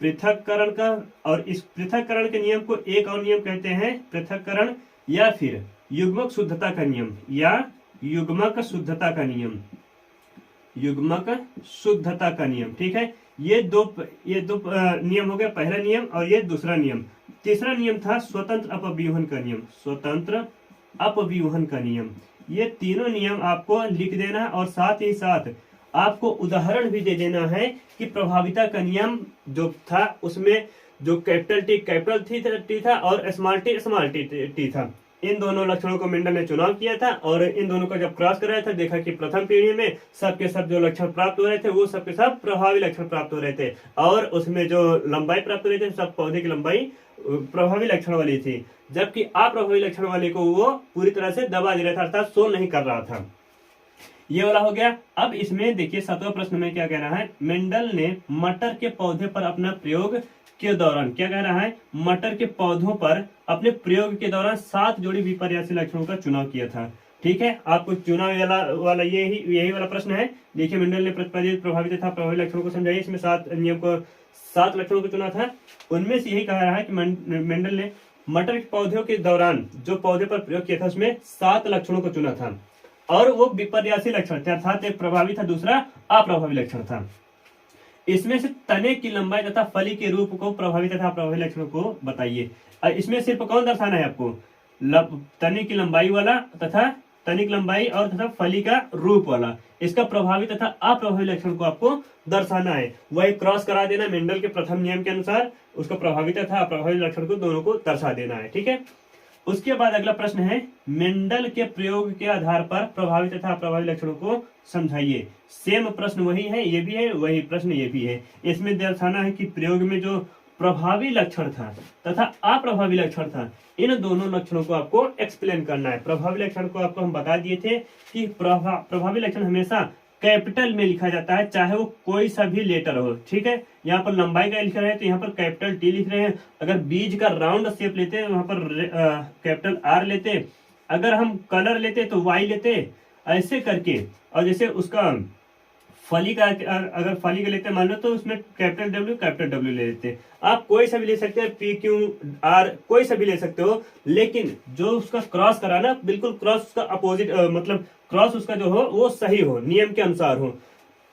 पृथक्करण का, और इस पृथक्करण के नियम को एक और नियम कहते हैं पृथक्करण या फिर युग्मक शुद्धता का नियम या युग्मक शुद्धता का नियम, ठीक है। ये दो नियम हो गया, पहला नियम और ये दूसरा नियम। तीसरा नियम था स्वतंत्र अपव्यूहन का नियम, स्वतंत्र अपव्यूहन का नियम। ये तीनों नियम आपको लिख देना और साथ ही साथ आपको उदाहरण भी दे देना है कि प्रभाविता का नियम जो था उसमें जो कैपिटल टी था और स्मॉल टी था, इन दोनों लक्षणों को मेंडल ने चुनाव किया था और इन दोनों को जब क्रॉस कराया था देखा कि प्रथम पीढ़ी में सबके सब जो लक्षण प्राप्त हो रहे थे वो सबके सब प्रभावी लक्षण प्राप्त हो रहे थे और उसमें जो लंबाई प्राप्त हो रही थी सब पौधे की लंबाई प्रभावी लक्षण वाली थी, जबकि अप्रभावी लक्षण वाले को वो पूरी तरह से दबा दे रहा था, अर्थात शो नहीं कर रहा था। ये वाला हो गया। अब इसमें देखिए 7वां प्रश्न में क्या कह रहा है, मेंडल ने मटर के पौधे पर अपना प्रयोग के दौरान, क्या कह रहा है, मटर के पौधों पर अपने प्रयोग के दौरान 7 जोड़ी विपर्यासी लक्षणों का चुनाव किया था। ठीक है, आपको चुनाव वाला यही वाला प्रश्न है। देखिए मेंडल ने प्रतिपादित प्रभावित तथा प्रभावी लक्षणों को समझाइए। इसमें 7 लक्षणों को चुना था, उनमें से यही कह रहा है कि मेंडल ने मटर के पौधों के दौरान जो पौधे पर प्रयोग किया था उसमें 7 लक्षणों को चुना था और वो विपर्यासी लक्षण थे, अर्थात एक प्रभावी था, दूसरा अप्रभावी लक्षण था। इसमें से तने की लंबाई तथा फली के रूप को प्रभावी तथा अप्रभावी लक्षणों को बताइए। इसमें सिर्फ कौन दर्शाना है आपको, तने की लंबाई वाला तथा तनिक लंबाई और तथा फली का रूप वाला, इसका प्रभावी तथा अप्रभावी लक्षण को आपको दर्शाना है। वही क्रॉस करा देना मेंडल के प्रथम नियम के अनुसार, उसको प्रभावी तथा अप्रभावी लक्षण को दोनों को दर्शा देना है। ठीक है, उसके बाद अगला प्रश्न है, मेंडल के प्रयोग के आधार पर प्रभावी तथा अप्रभावी लक्षणों को समझाइए। सेम प्रश्न वही है, ये भी है, वही प्रश्न ये भी है। इसमें दर्शाना है कि प्रयोग में जो प्रभावी लक्षण था तथा अप्रभावी लक्षण था, इन दोनों लक्षणों को आपको एक्सप्लेन करना है। प्रभावी लक्षण को आपको हम बता दिए थे कि प्रभावी लक्षण हमेशा कैपिटल में लिखा जाता है, चाहे वो कोई सा भी लेटर हो। ठीक है, यहाँ पर लंबाई का लिख रहे हैं तो यहाँ पर कैपिटल टी लिख रहे हैं। अगर बीज का राउंड शेप लेते हैं वहां पर कैपिटल आर लेते, अगर हम कलर लेते तो वाई लेते, ऐसे करके। और जैसे उसका फली का अगर फली का लेते मान लो तो उसमें कैपिटल डब्ल्यू ले लेते। आप कोई सा भी ले सकते हैं, पी क्यू आर कोई सा भी ले सकते हो, लेकिन जो उसका क्रॉस कराना बिल्कुल क्रॉस उसका अपोजिट, मतलब क्रॉस उसका जो हो वो सही हो, नियम के अनुसार हो।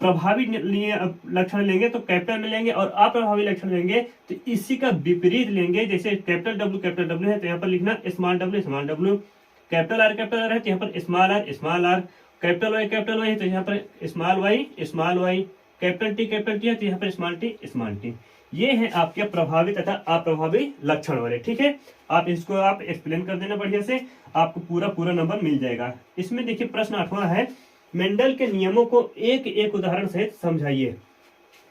प्रभावी लक्षण लेंगे तो कैपिटल में लेंगे और अप्रभावी लक्षण लेंगे तो इसी का विपरीत लेंगे। जैसे कैपिटल डब्ल्यू है तो यहाँ पर लिखना स्मॉल डब्ल्यू, कैपिटल आर है तो यहाँ पर स्मॉल आर, कैपिटल वाई है तो यहाँ पर स्मॉल वाई, कैपिटल टी है तो यहाँ पर स्मॉल टी। ये है आपके प्रभावी तथा अप्रभावी लक्षण वाले। ठीक है, आप इसको आप एक्सप्लेन कर देना बढ़िया से, आपको पूरा नंबर मिल जाएगा। इसमें देखिए प्रश्न 8वां है, मेंडल के नियमों को एक उदाहरण सहित समझाइए।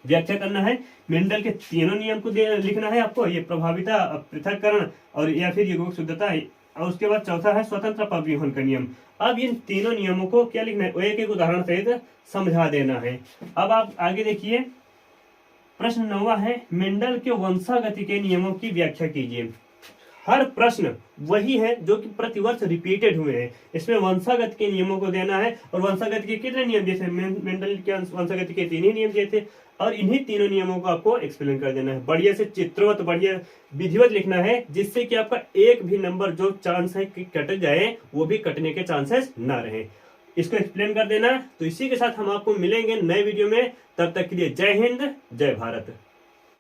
व्याख्या करना है, मेंडल के तीनों नियम को लिखना है आपको, ये प्रभाविता, पृथक्करण और या फिर युग्मक शुद्धता, और उसके बाद चौथा है स्वतंत्र अपव्यूहन का नियम। अब इन तीनों नियमों को क्या लिखना है, एक उदाहरण सहित समझा देना है। अब आप आगे देखिए, प्रश्न 9वां है, मेंडल के वंशागति के नियमों की व्याख्या कीजिए। हर प्रश्न वही है जो कि प्रतिवर्ष रिपीटेड हुए हैं। इसमें वंशागत के नियमों को देना है, और वंशागत के कितने नियम दिए थे, मेंडल के वंशागत के 3 ही नियम दिए थे, और इन्हीं तीनों नियमों को आपको एक्सप्लेन कर देना है। बढ़िया से चित्रवत, बढ़िया विधिवत लिखना है, जिससे कि आपका एक भी नंबर जो चांस है कि कट जाए वो भी कटने के चांसेस ना रहे। इसको एक्सप्लेन कर देना। तो इसी के साथ हम आपको मिलेंगे नए वीडियो में, तब तक के लिए जय हिंद, जय भारत।